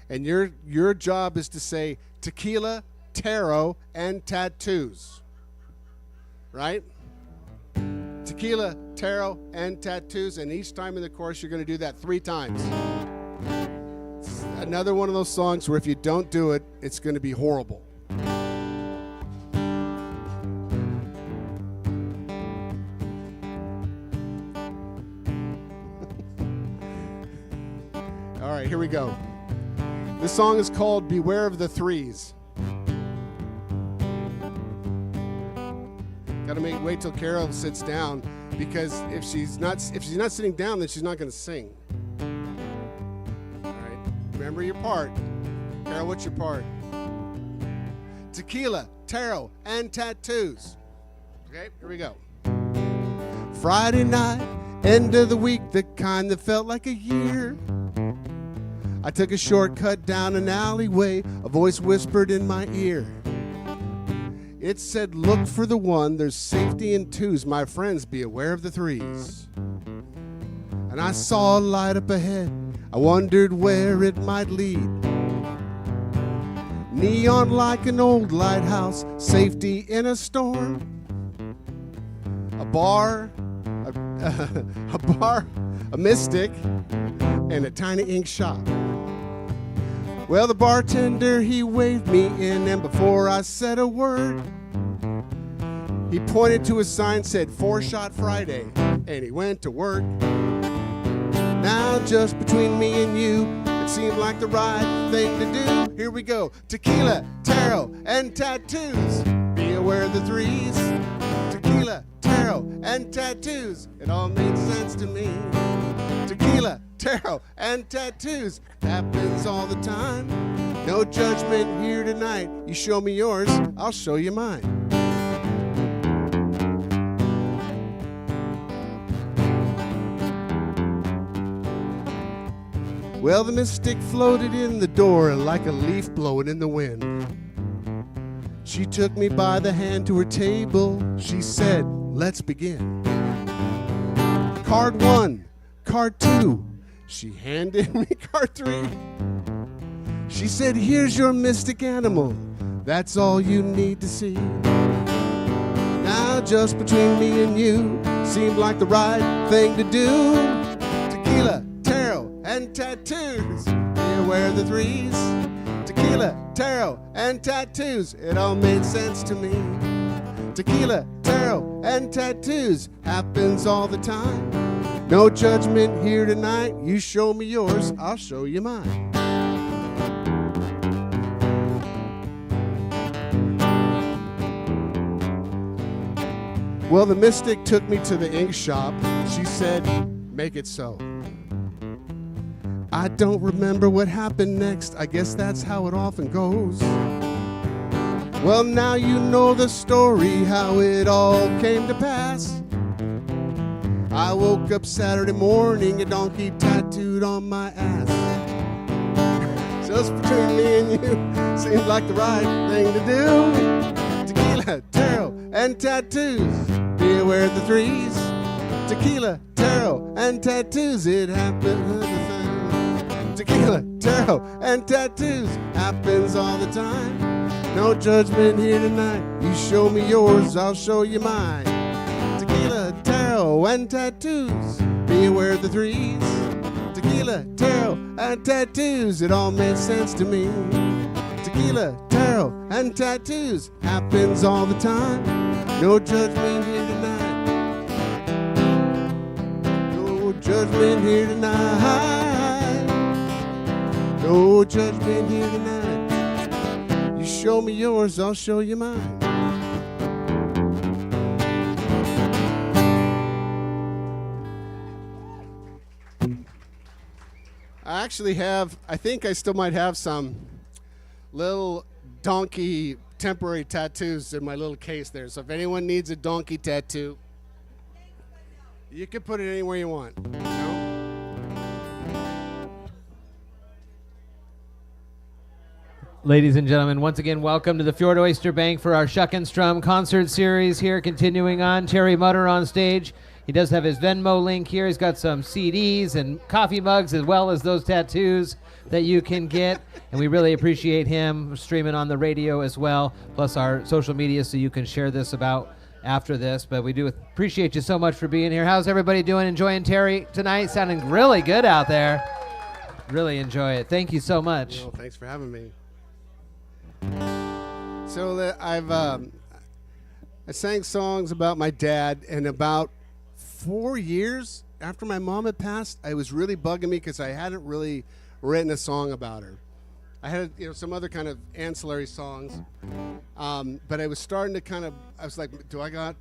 and your job is to say tequila, tarot, and tattoos. Right? Tequila, tarot, and tattoos, and each time in the chorus you're going to do that 3 times. It's another one of those songs where if you don't do it, it's going to be horrible. All right, here we go. This song is called Beware of the Threes. Gotta wait till Carol sits down, because if she's not sitting down, then she's not gonna sing. All right, remember your part. Carol, what's your part? tequila, tarot, and tattoos. Okay, here we go. Friday night, end of the week, the kind that felt like a year. I took a shortcut down an alleyway, a voice whispered in my ear. It said, look for the one, there's safety in twos, my friends, be aware of the threes. And I saw a light up ahead, I wondered where it might lead. Neon like an old lighthouse, safety in a storm. A bar, a mystic, and a tiny ink shop. Well, the bartender, he waved me in, and before I said a word, he pointed to a sign, said 4-Shot Friday, and he went to work. Now, just between me and you, it seemed like the right thing to do. Here we go. Tequila, tarot, and tattoos. Be aware of the threes. Tequila, tarot, and tattoos. It all made sense to me. Tequila, tarot, and tattoos. Happens all the time. No judgment here tonight. You show me yours, I'll show you mine. Well, the mystic floated in the door like a leaf blowing in the wind. She took me by the hand to her table. She said, let's begin. Card 1, card 2. She handed me card 3. She said, here's your mystic animal. That's all you need to see. Now, just between me and you, seemed like the right thing to do. Tequila, tarot, and tattoos. Be aware of the threes. Tequila, tarot, and tattoos. It all made sense to me. Tequila, tarot, and tattoos. Happens all the time. No judgment here tonight. You show me yours, I'll show you mine. Well, the mystic took me to the ink shop. She said, make it so. I don't remember what happened next. I guess that's how it often goes. Well, now you know the story, how it all came to pass. I woke up Saturday morning, a donkey tattooed on my ass. Just between me and you, seemed like the right thing to do. Tequila, tarot, and tattoos. Be aware of the threes. Tequila, tarot, and tattoos. It happens. Tequila, tarot, and tattoos. Happens all the time. No judgment here tonight. You show me yours, I'll show you mine. Tequila, tarot, and tattoos. Be aware of the threes. Tequila, tarot, and tattoos. It all made sense to me. Tequila, tarot, and tattoos. Happens all the time. No judgment here tonight. No judgment here tonight. No judgment here tonight. You show me yours, I'll show you mine. I think I still might have some little donkey temporary tattoos in my little case there. So if anyone needs a donkey tattoo, you can put it anywhere you want. You know?
Ladies and gentlemen, once again, welcome to the Fjord Oyster Bank for our Shuck and Strum concert series here. Continuing on, Terry Mutter on stage. He does have his Venmo link here. He's got some CDs and coffee mugs as well as those tattoos that you can get. And we really appreciate him streaming on the radio as well, plus our social media so you can share this about after this. But we do appreciate you so much for being here. How's everybody doing? Enjoying Terry tonight? Sounding really good out there. Really enjoy it. Thank you so much.
Well, thanks for having me. So I sang songs about my dad, and about 4 years after my mom had passed, it was really bugging me because I hadn't really written a song about her. I had some other kind of ancillary songs, but I was starting to I was like, do I got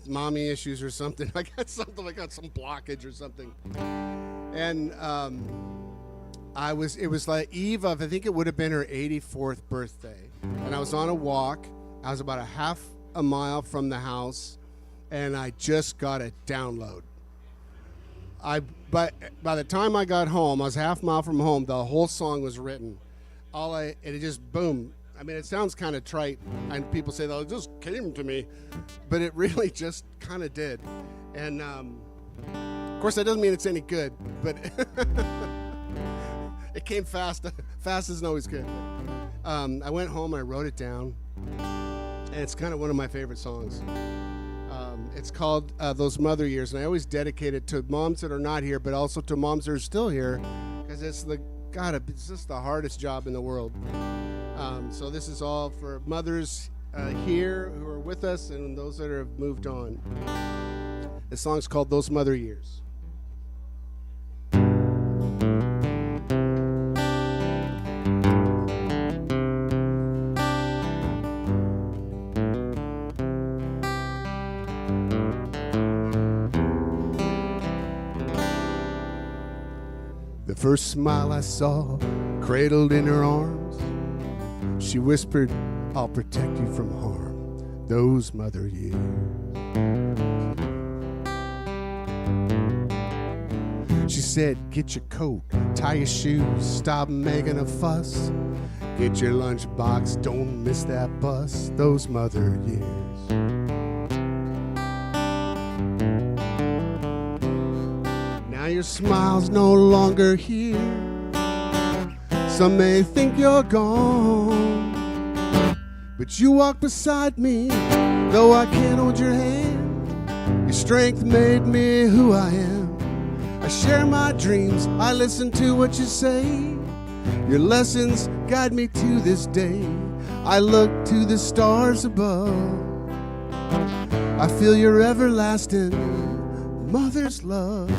mommy issues or something? I got some blockage or something. And It was like eve of, I think it would have been her 84th birthday. And I was on a walk. I was about a half a mile from the house, and I just got a download. By the time I got home, I was half a mile from home, the whole song was written. It just boom. I mean, it sounds kind of trite, and people say, "Oh, it just came to me," but it really just kind of did. And of course, that doesn't mean it's any good, but it came fast. Fast isn't always good. I went home and I wrote it down, and it's kind of one of my favorite songs. It's called Those Mother Years, and I always dedicate it to moms that are not here, but also to moms that are still here, because it's just the hardest job in the world. So this is all for mothers here who are with us and those that have moved on. The song's called Those Mother Years. The first smile I saw, cradled in her arms, she whispered, "I'll protect you from harm." Those mother years. She said, "Get your coat, tie your shoes, stop making a fuss. Get your lunchbox, don't miss that bus." Those mother years. Now your smile's no longer here. Some may think you're gone, but you walk beside me, though I can't hold your hand. Your strength made me who I am. I share my dreams, I listen to what you say. Your lessons guide me to this day. I look to the stars above. I feel your everlasting mother's love.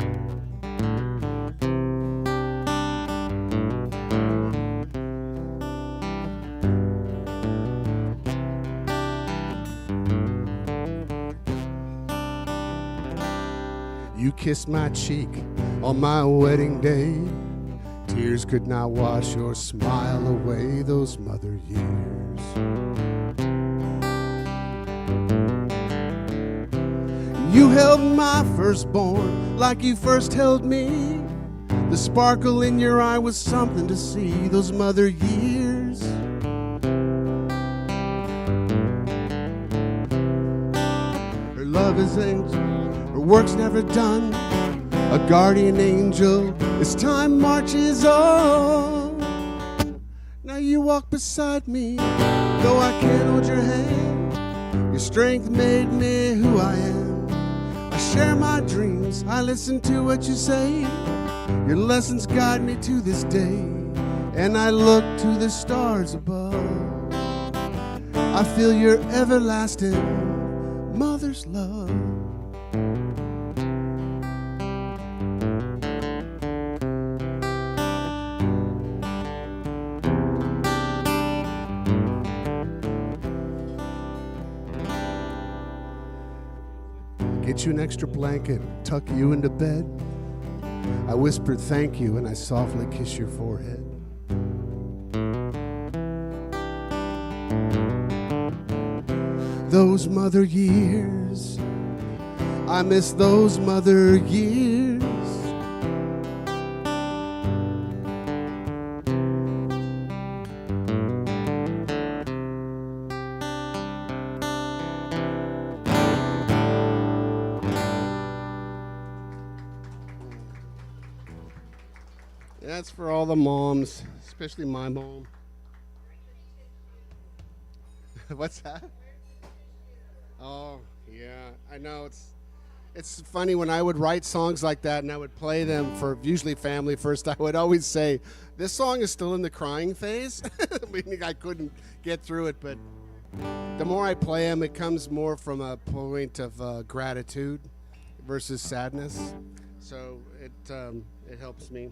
You kissed my cheek on my wedding day. Tears could not wash your smile away. Those mother years. You held my firstborn like you first held me. The sparkle in your eye was something to see. Those mother years. Her love is angel, her work's never done. A guardian angel as time marches on. Now you walk beside me, though I can't hold your hand. Your strength made me who I am. I share my dreams, I listen to what you say. Your lessons guide me to this day, and I look to the stars above. I feel your everlasting mother's love. Get you an extra blanket, tuck you into bed. I whispered thank you and I softly kiss your forehead. Those mother years, I miss those mother years. That's for all the moms, especially my mom. What's that? Oh, yeah, I know. It's funny when I would write songs like that and I would play them for usually family first. I would always say, this song is still in the crying phase, meaning I couldn't get through it. But the more I play them, it comes more from a point of gratitude versus sadness. So it helps me.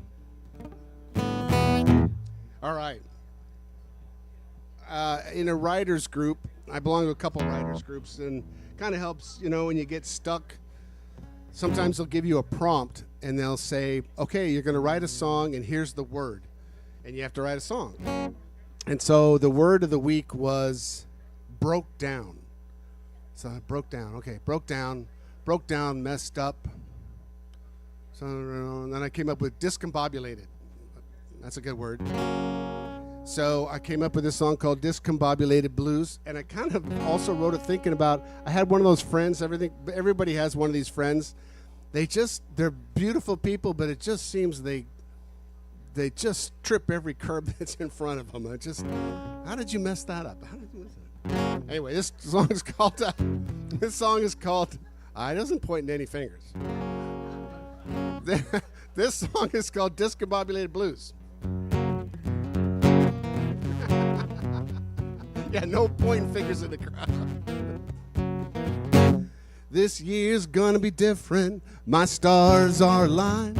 All right. In a writers group, I belong to a couple writers groups, and kind of helps, when you get stuck. Sometimes they'll give you a prompt, and they'll say, okay, you're going to write a song, and here's the word. and you have to write a song. And so the word of the week was broke down. So I broke down. Okay, broke down, messed up. So and then I came up with discombobulated. That's a good word. So I came up with this song called Discombobulated Blues, and I kind of also wrote it thinking about, I had one of those friends, everybody has one of these friends. They're beautiful people, but it just seems they just trip every curb that's in front of them. How did you mess that up? Anyway, this song is called, it doesn't point to any fingers. This song is called Discombobulated Blues. Yeah, no pointing fingers in the crowd. This year's gonna be different. My stars are aligned,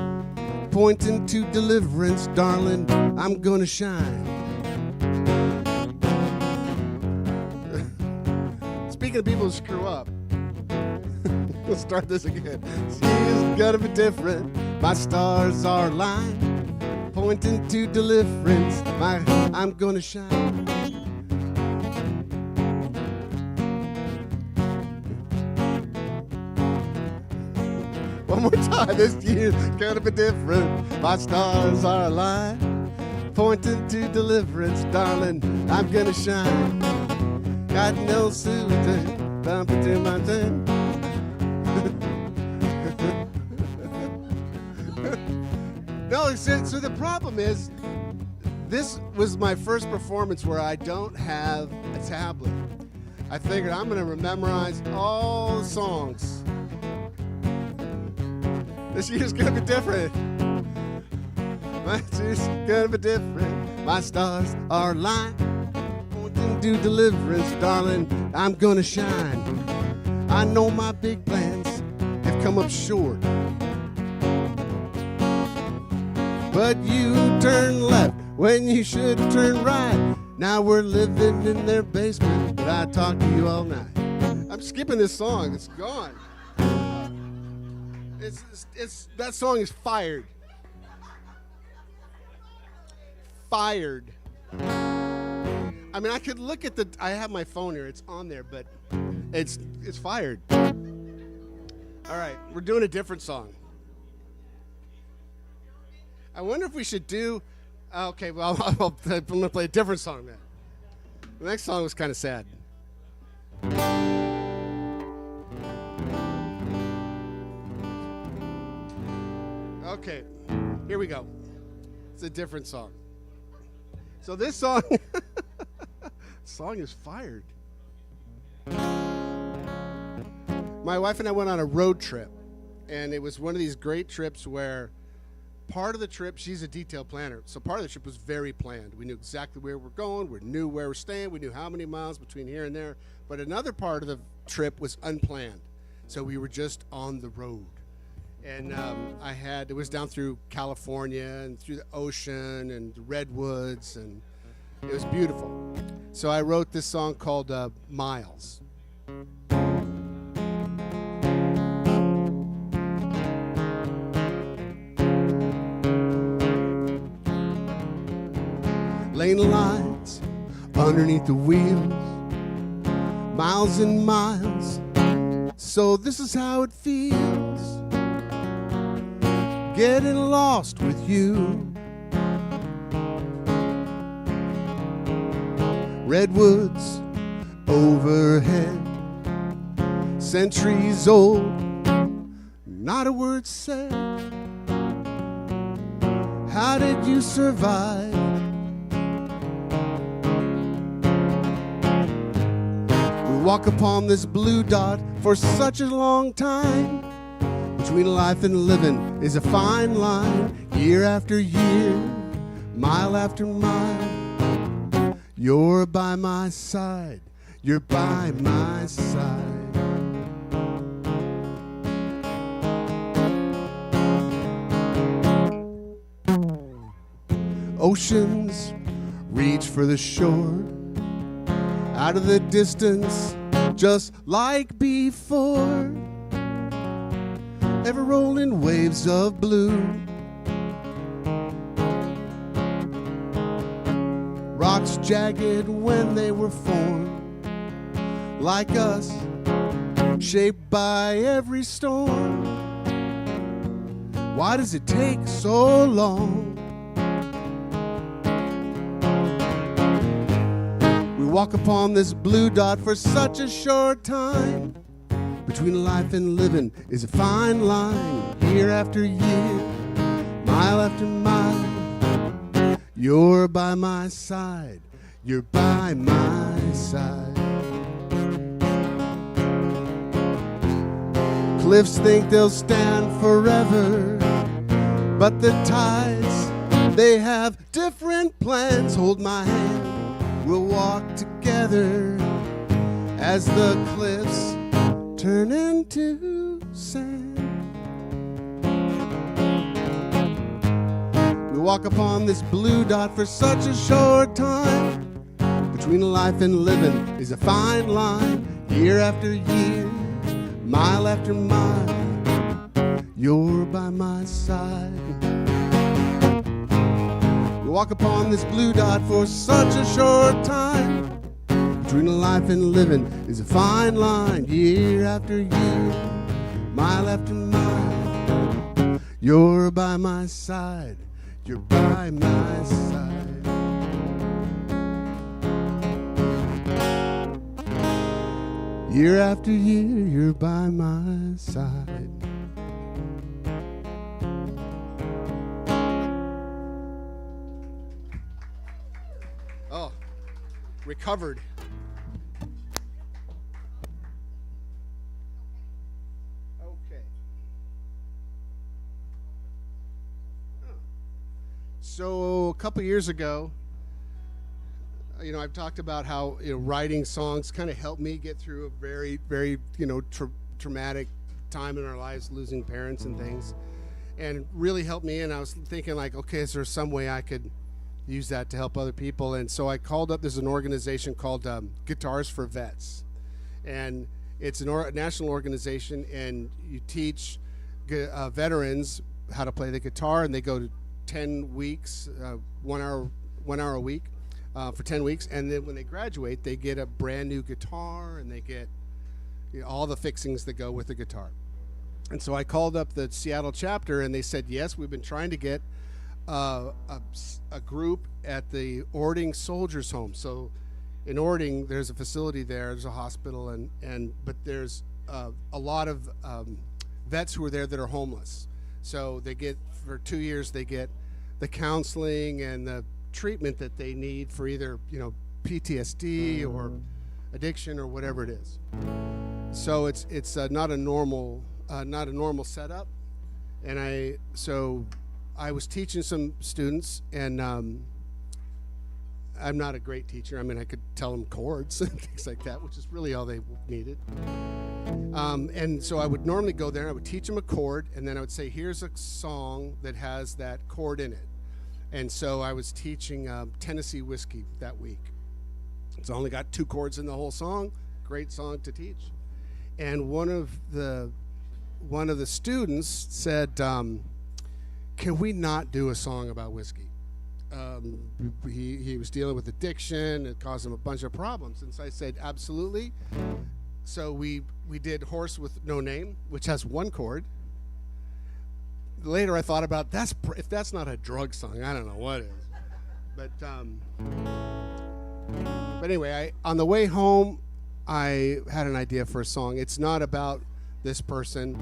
pointing to deliverance, darling. I'm gonna shine. Speaking of people who screw up, we'll start this again. This year's gonna be different. My stars are aligned, pointing to deliverance. I'm gonna shine. One more time. This year's gonna be different. My stars are aligned, pointing to deliverance, darling. I'm gonna shine. Got no suit, bumping to my thing. No, so the problem is, this was my first performance where I don't have a tablet. I figured I'm gonna memorize all the songs. This year's gonna be different. My year's gonna be different. My stars are aligned, pointing to deliverance, darling. I'm gonna shine. I know my big plans have come up short, but you turn left when you should turn right. Now we're living in their basement, but I talk to you all night. I'm skipping this song. It's gone. That song is fired. Fired. I mean, I could look at I have my phone here. It's on there, but it's fired. All right, we're doing a different song. I wonder if we should do. Okay, well, I'm gonna play a different song then. The next song was kind of sad. Okay, here we go. It's a different song. So this song, song is fired. My wife and I went on a road trip, and it was one of these great trips where part of the trip, she's a detail planner, so part of the trip was very planned. We knew exactly where we're going, we knew where we're staying, we knew how many miles between here and there, but another part of the trip was unplanned. So we were just on the road. And it was down through California and through the ocean and the redwoods, and it was beautiful. So I wrote this song called Miles. Lane lights underneath the wheels, miles and miles, so this is how it feels. Getting lost with you. Redwoods overhead, centuries old, not a word said. How did you survive? We walk upon this blue dot for such a long time. Between life and living is a fine line. Year after year, mile after mile, you're by my side, you're by my side. Oceans reach for the shore, out of the distance, just like before. Ever rolling waves of blue. rocks jagged when they were formed, like us, shaped by every storm. Why does it take so long? We walk upon this blue dot for such a short time. Between life and living is a fine line, year after year, mile after mile. You're by my side, you're by my side. Cliffs think they'll stand forever, but the tides, they have different plans. Hold my hand, we'll walk together as the cliffs turn into sand. We walk upon this blue dot for such a short time. Between life and living is a fine line, year after year, mile after mile. You're by my side. We walk upon this blue dot for such a short time. Between life and living is a fine line, year after year, mile after mile. You're by my side, you're by my side. Year after year, you're by my side. Oh, recovered. So a couple years ago, I've talked about how writing songs kind of helped me get through a very, very traumatic time in our lives, losing parents and things, and really helped me. And I was thinking like, okay, is there some way I could use that to help other people? And so I called up. There's an organization called Guitars for Vets, and it's a national organization, and you teach veterans how to play the guitar, and they go to 10 weeks, 1 hour a week for 10 weeks. And then when they graduate, they get a brand new guitar, and they get all the fixings that go with the guitar. And so I called up the Seattle chapter, and they said, yes, we've been trying to get a group at the Ording Soldiers Home. So in Ording, there's a facility there, there's a hospital, but there's a lot of vets who are there that are homeless. So they get, for 2 years, they get the counseling and the treatment that they need for either, PTSD or addiction or whatever it is. So it's not a normal setup. And I was teaching some students, and I'm not a great teacher. I mean, I could tell them chords and things like that, which is really all they needed. And so I would normally go there, and I would teach them a chord, and then I would say, here's a song that has that chord in it. And so I was teaching Tennessee Whiskey that week. It's only got 2 chords in the whole song. Great song to teach. And one of the students said, can we not do a song about whiskey? He was dealing with addiction. It caused him a bunch of problems. And so I said, absolutely. So we did Horse with No Name, which has 1 chord. Later I thought about, if that's not a drug song, I don't know what is. But anyway, on the way home, I had an idea for a song. It's not about this person,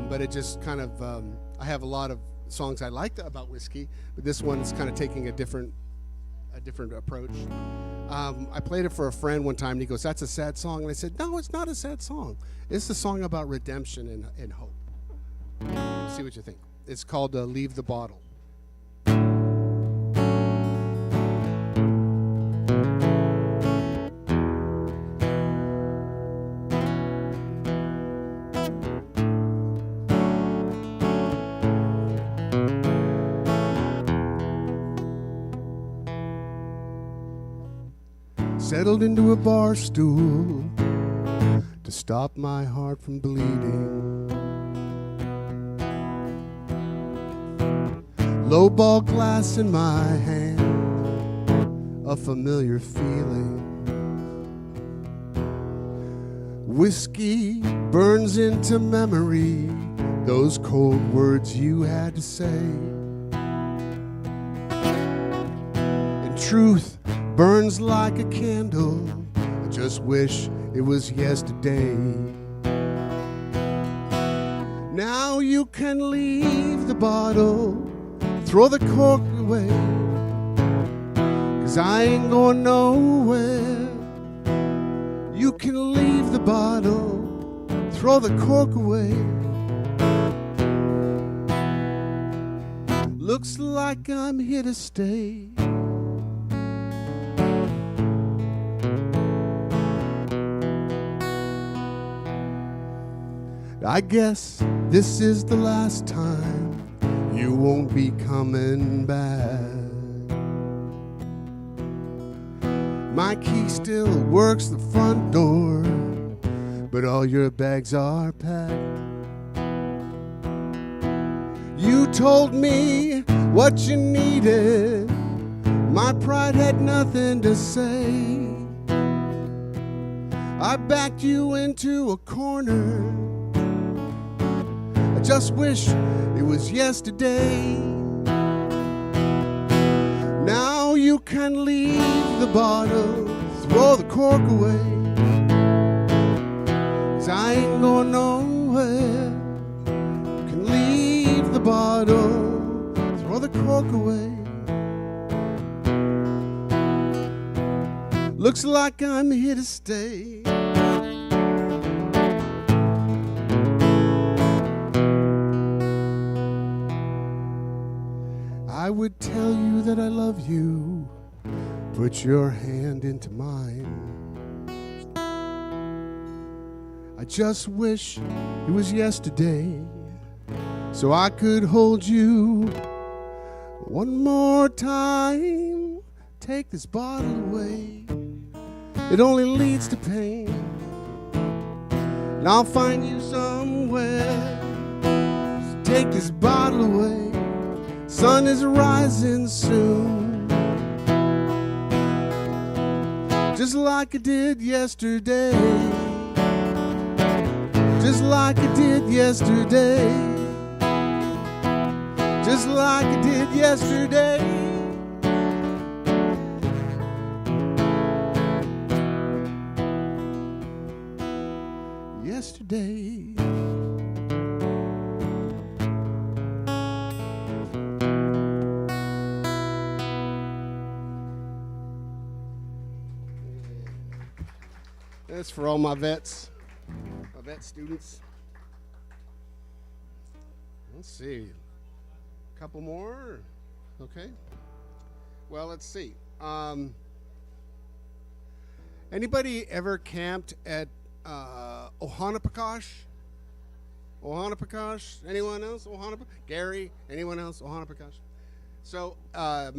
but it just kind of, I have a lot of songs I liked about whiskey, but this one's kind of taking a different approach. I played it for a friend one time, and he goes, that's a sad song. And I said, no, it's not a sad song. It's a song about redemption and hope. See what you think. It's called Leave the Bottle. Settled into a bar stool to stop my heart from bleeding. Low ball glass in my hand, a familiar feeling. Whiskey burns into memory those cold words you had to say. And truth burns like a candle. I just wish it was yesterday. Now you can leave the bottle, throw the cork away, 'cause I ain't going nowhere. You can leave the bottle, throw the cork away. Looks like I'm here to stay. I guess this is the last time you won't be coming back. My key still works the front door, but all your bags are packed. You told me what you needed. My pride had nothing to say. I backed you into a corner. I just wish it was yesterday. Now you can leave the bottle, throw the cork away, 'cause I ain't going nowhere. You can leave the bottle, throw the cork away. Looks like I'm here to stay. I would tell you that I love you. Put your hand into mine. I just wish it was yesterday, so I could hold you one more time. Take this bottle away. It only leads to pain. And I'll find you somewhere. So take this bottle away. Sun is rising soon, just like it did yesterday. Just like it did yesterday. Just like it did yesterday. Yesterday. That's for all my vets, my vet students. Let's see, a couple more, okay. Well, let's see. Anybody ever camped at Ohanapekosh? Ohanapekosh? Anyone else? Gary? Anyone else? Ohanapekosh? So I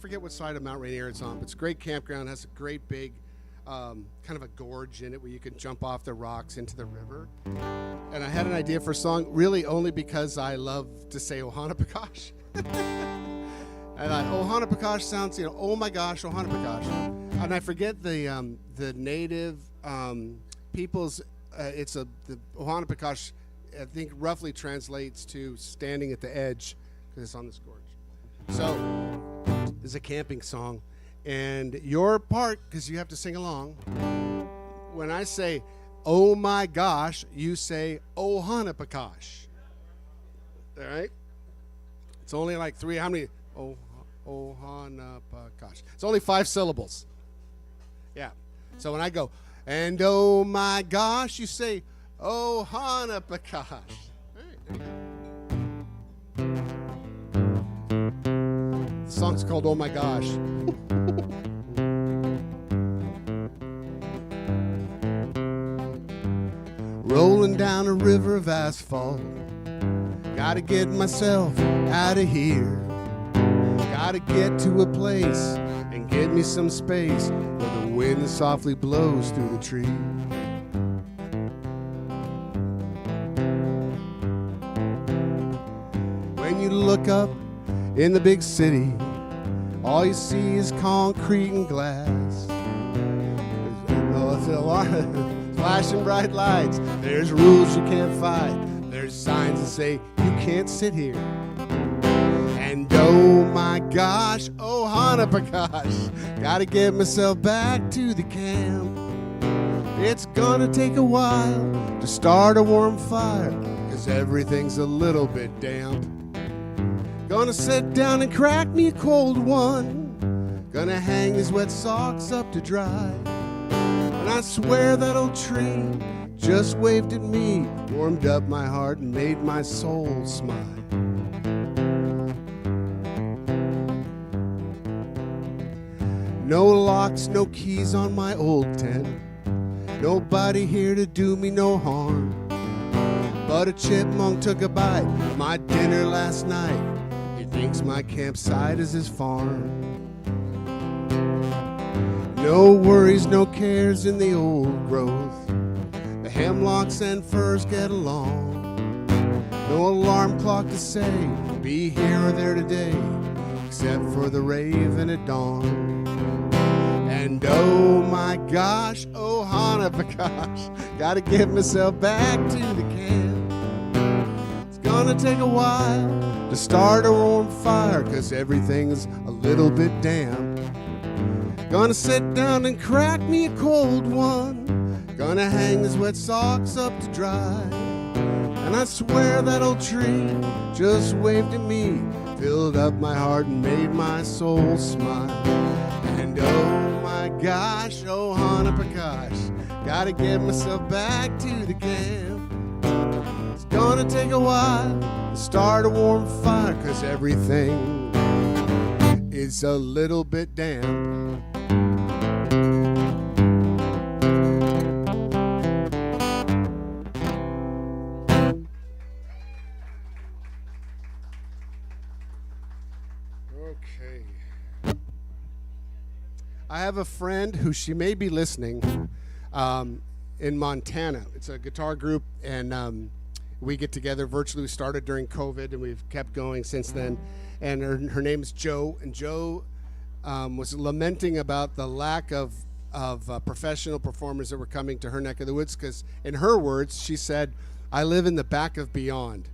forget what side of Mount Rainier it's on, but it's a great campground. Has a great big kind of a gorge in it where you can jump off the rocks into the river. And I had an idea for a song, really only because I love to say Ohanapekosh. And Ohanapekosh sounds, oh my gosh, Ohanapekosh. And I forget the native people's. The Ohanapekosh, I think, roughly translates to standing at the edge, because it's on this gorge. So it's a camping song. And your part, because you have to sing along, when I say, oh my gosh, you say Ohanapekosh. All right? It's only like three, how many? Ohanapekosh. It's only 5 syllables. Yeah. So when I go, and oh my gosh, you say Ohanapekosh. All right. The song's called Oh My Gosh. Rolling down a river of asphalt. Gotta get myself out of here. Gotta get to a place and get me some space where the wind softly blows through the trees. When you look up in the big city, all you see is concrete and glass. Oh, it's a lot of flashing bright lights. There's rules you can't fight. There's signs that say you can't sit here. And oh my gosh, oh Hanapakash, gotta get myself back to the camp. It's gonna take a while to start a warm fire, 'cause everything's a little bit damp. Gonna sit down and crack me a cold one. Gonna hang these wet socks up to dry. And I swear that old tree just waved at me, warmed up my heart and made my soul smile. No locks, no keys on my old tent. Nobody here to do me no harm. But a chipmunk took a bite of my dinner last night. He thinks my campsite is his farm. No worries, no cares in the old growth. The hemlocks and firs get along. No alarm clock to say, be here or there today, except for the raven at dawn. And oh my gosh, oh Hanapakash, gotta get myself back to the camp. It's gonna take a while to start a warm fire, 'cause everything's a little bit damp. Gonna sit down and crack me a cold one. Gonna hang these wet socks up to dry. And I swear that old tree just waved at me, filled up my heart and made my soul smile. And oh my gosh, oh Hanapakash, gotta get myself back to the camp. It's gonna take a while to start a warm fire, 'cause everything is a little bit damp. Okay. I have a friend who, she may be listening, in Montana. It's a guitar group, and we get together virtually. We started during COVID, and we've kept going since then. And her name is Jo, and Jo was lamenting about the lack of professional performers that were coming to her neck of the woods, because in her words, she said, I live in the back of beyond.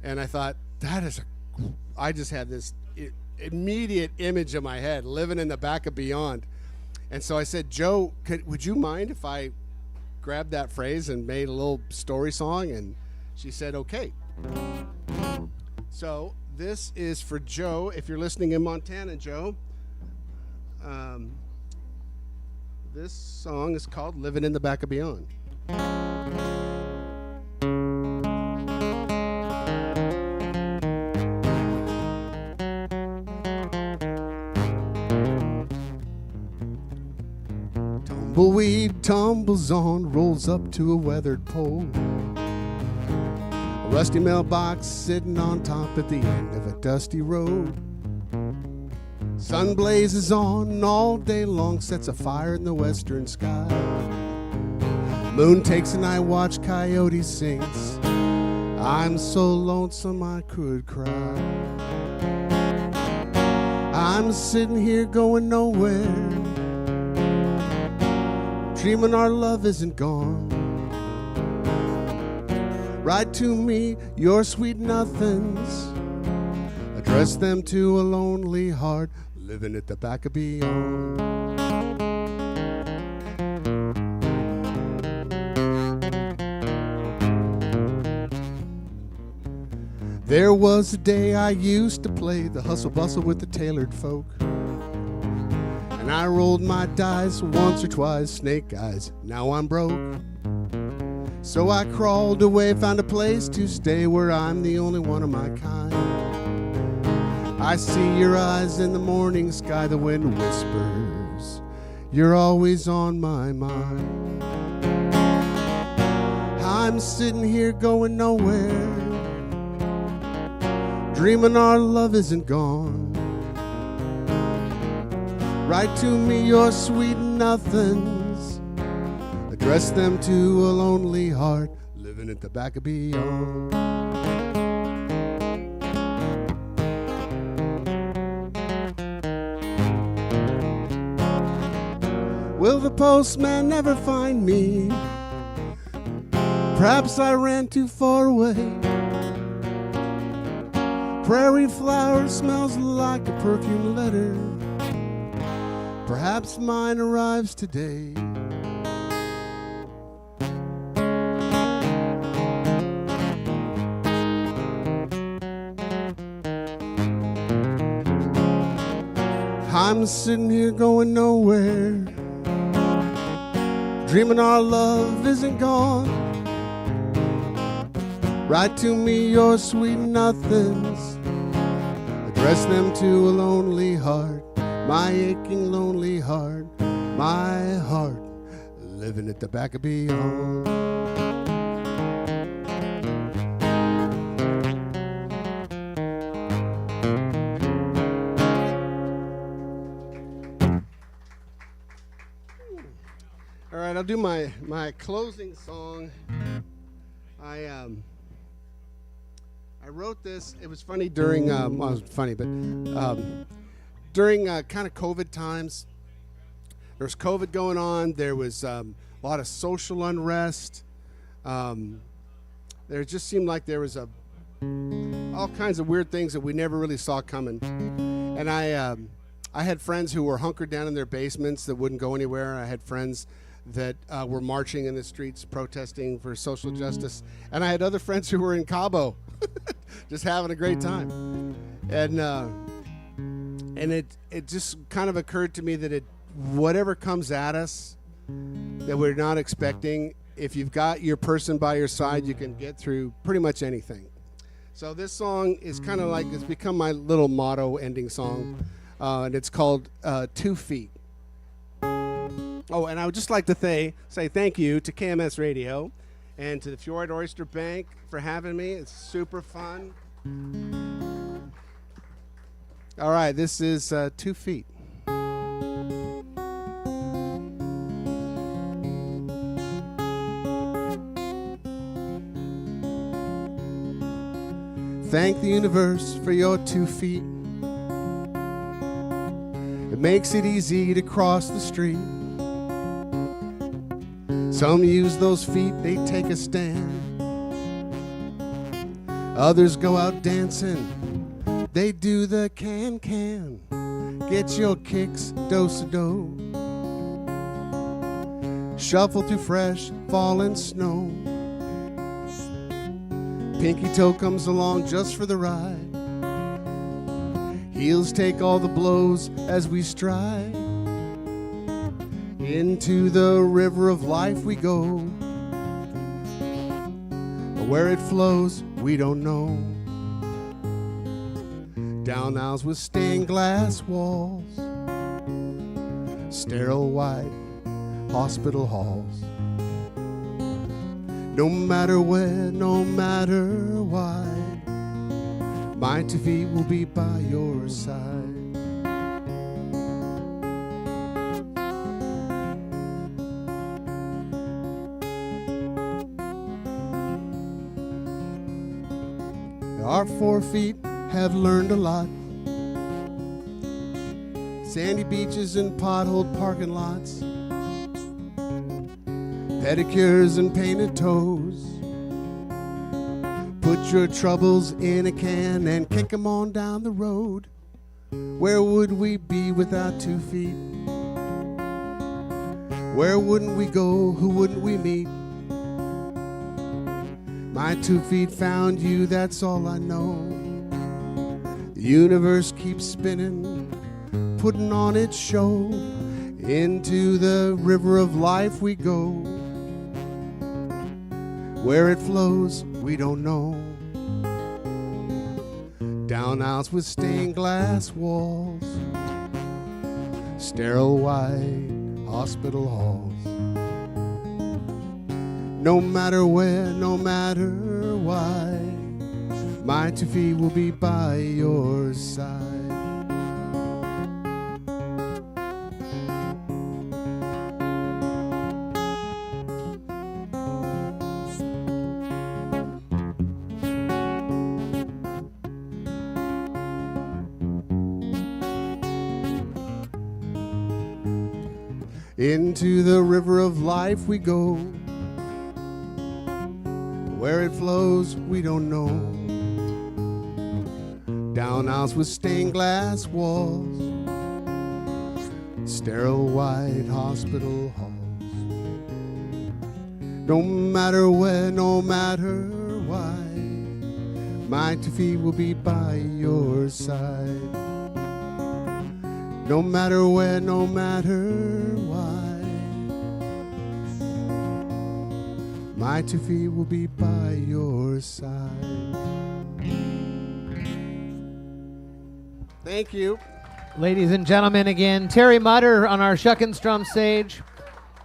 And I thought, I just had this immediate image in my head, living in the back of beyond. And so I said, Jo, would you mind if I grabbed that phrase and made a little story song? And she said, okay. So this is for Jo, if you're listening in Montana, Jo. This song is called Living in the Back of Beyond. Tumbleweed tumbles on, rolls up to a weathered pole. A rusty mailbox sitting on top at the end of a dusty road. Sun blazes on all day long, sets a fire in the western sky. Moon takes a night watch, coyote sings. I'm so lonesome I could cry. I'm sitting here going nowhere, dreaming our love isn't gone. Write to me your sweet nothings, address them to a lonely heart, living at the back of beyond. There was a day I used to play the hustle bustle with the tailored folk, and I rolled my dice once or twice, snake eyes, now I'm broke. So I crawled away, found a place to stay where I'm the only one of my kind. I see your eyes in the morning sky, the wind whispers, you're always on my mind. I'm sitting here going nowhere, dreaming our love isn't gone. Write to me your sweet nothings, address them to a lonely heart, living at the back of beyond. Will the postman never find me? Perhaps I ran too far away. Prairie flower smells like a perfume letter. Perhaps mine arrives today. I'm sitting here going nowhere, dreaming our love isn't gone. Write to me your sweet nothings, address them to a lonely heart, my aching lonely heart, my heart living at the back of beyond. All right, I'll do my closing song. I wrote this. It was funny during well, it was funny, but during kind of COVID times. There was COVID going on. There was a lot of social unrest. There just seemed like there was all kinds of weird things that we never really saw coming. And I had friends who were hunkered down in their basements that wouldn't go anywhere. I had friends that were marching in the streets protesting for social justice. And I had other friends who were in Cabo just having a great time. And it just kind of occurred to me that whatever comes at us that we're not expecting, if you've got your person by your side, you can get through pretty much anything. So this song is kind of like, it's become my little motto ending song. And it's called 2 Feet. Oh, and I would just like to say thank you to KMAS Radio and to the Fjord Oyster Bank for having me. It's super fun. All right, this is 2 Feet. Thank the universe for your 2 feet. It makes it easy to cross the street. Some use those feet, they take a stand. Others go out dancing, they do the can-can. Get your kicks, do-sa-do. Shuffle through fresh fallen snow. Pinky toe comes along just for the ride. Heels take all the blows as we stride. Into the river of life we go. But where it flows, we don't know. Down aisles with stained glass walls, sterile white hospital halls. No matter where, no matter why, my 2 feet will be by your side. Our 4 feet have learned a lot. Sandy beaches and potholed parking lots, pedicures and painted toes. Put your troubles in a can and kick 'em on down the road. Where would we be without 2 feet? Where wouldn't we go? Who wouldn't we meet? My 2 feet found you, that's all I know. The universe keeps spinning, putting on its show. Into the river of life we go. Where it flows, we don't know. Down aisles with stained glass walls, sterile white hospital halls. No matter where, no matter why, my 2 feet will be by your side. Into the river of life we go. Where it flows, we don't know. Down aisles with stained glass walls, sterile white hospital halls. No matter where, no matter why, my 2 feet will be by your side. No matter where, no matter why, my 2 feet will be by your side. Thank you.
Ladies and gentlemen, again, Terry Mutter on our Shuck and Strum stage.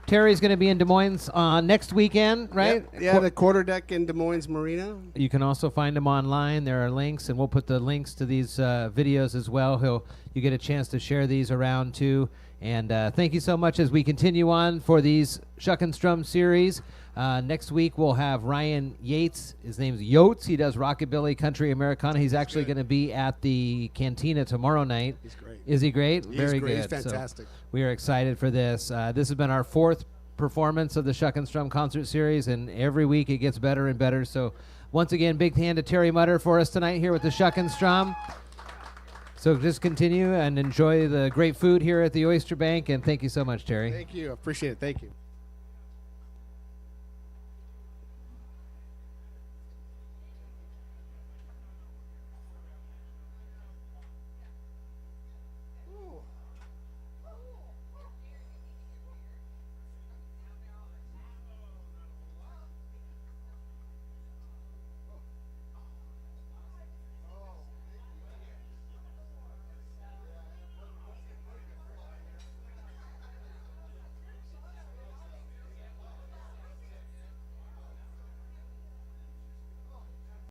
Terry's going to be in Des Moines next weekend, right?
Yep. Yeah, the quarter deck in Des Moines Marina.
You can also find him online. There are links, and we'll put the links to these videos as well. You get a chance to share these around too. And thank you so much as we continue on for these Shuck and Strum series. Next week we'll have Ryan Yates. His name's Yotes. He does rockabilly, country, Americana. He's actually going to be at the Cantina tomorrow night.
He's great.
Is he great?
He's
Very
great.
good.
He's fantastic.
So we are excited for this. This has been our 4th performance of the Shuck and Strum concert series, and every week it gets better and better. So once again, big hand to Terry Mutter for us tonight here with the Shuck and Strum. So just continue and enjoy the great food here at the Oyster Bank, and thank you so much, Terry.
Thank you. I appreciate it. Thank you.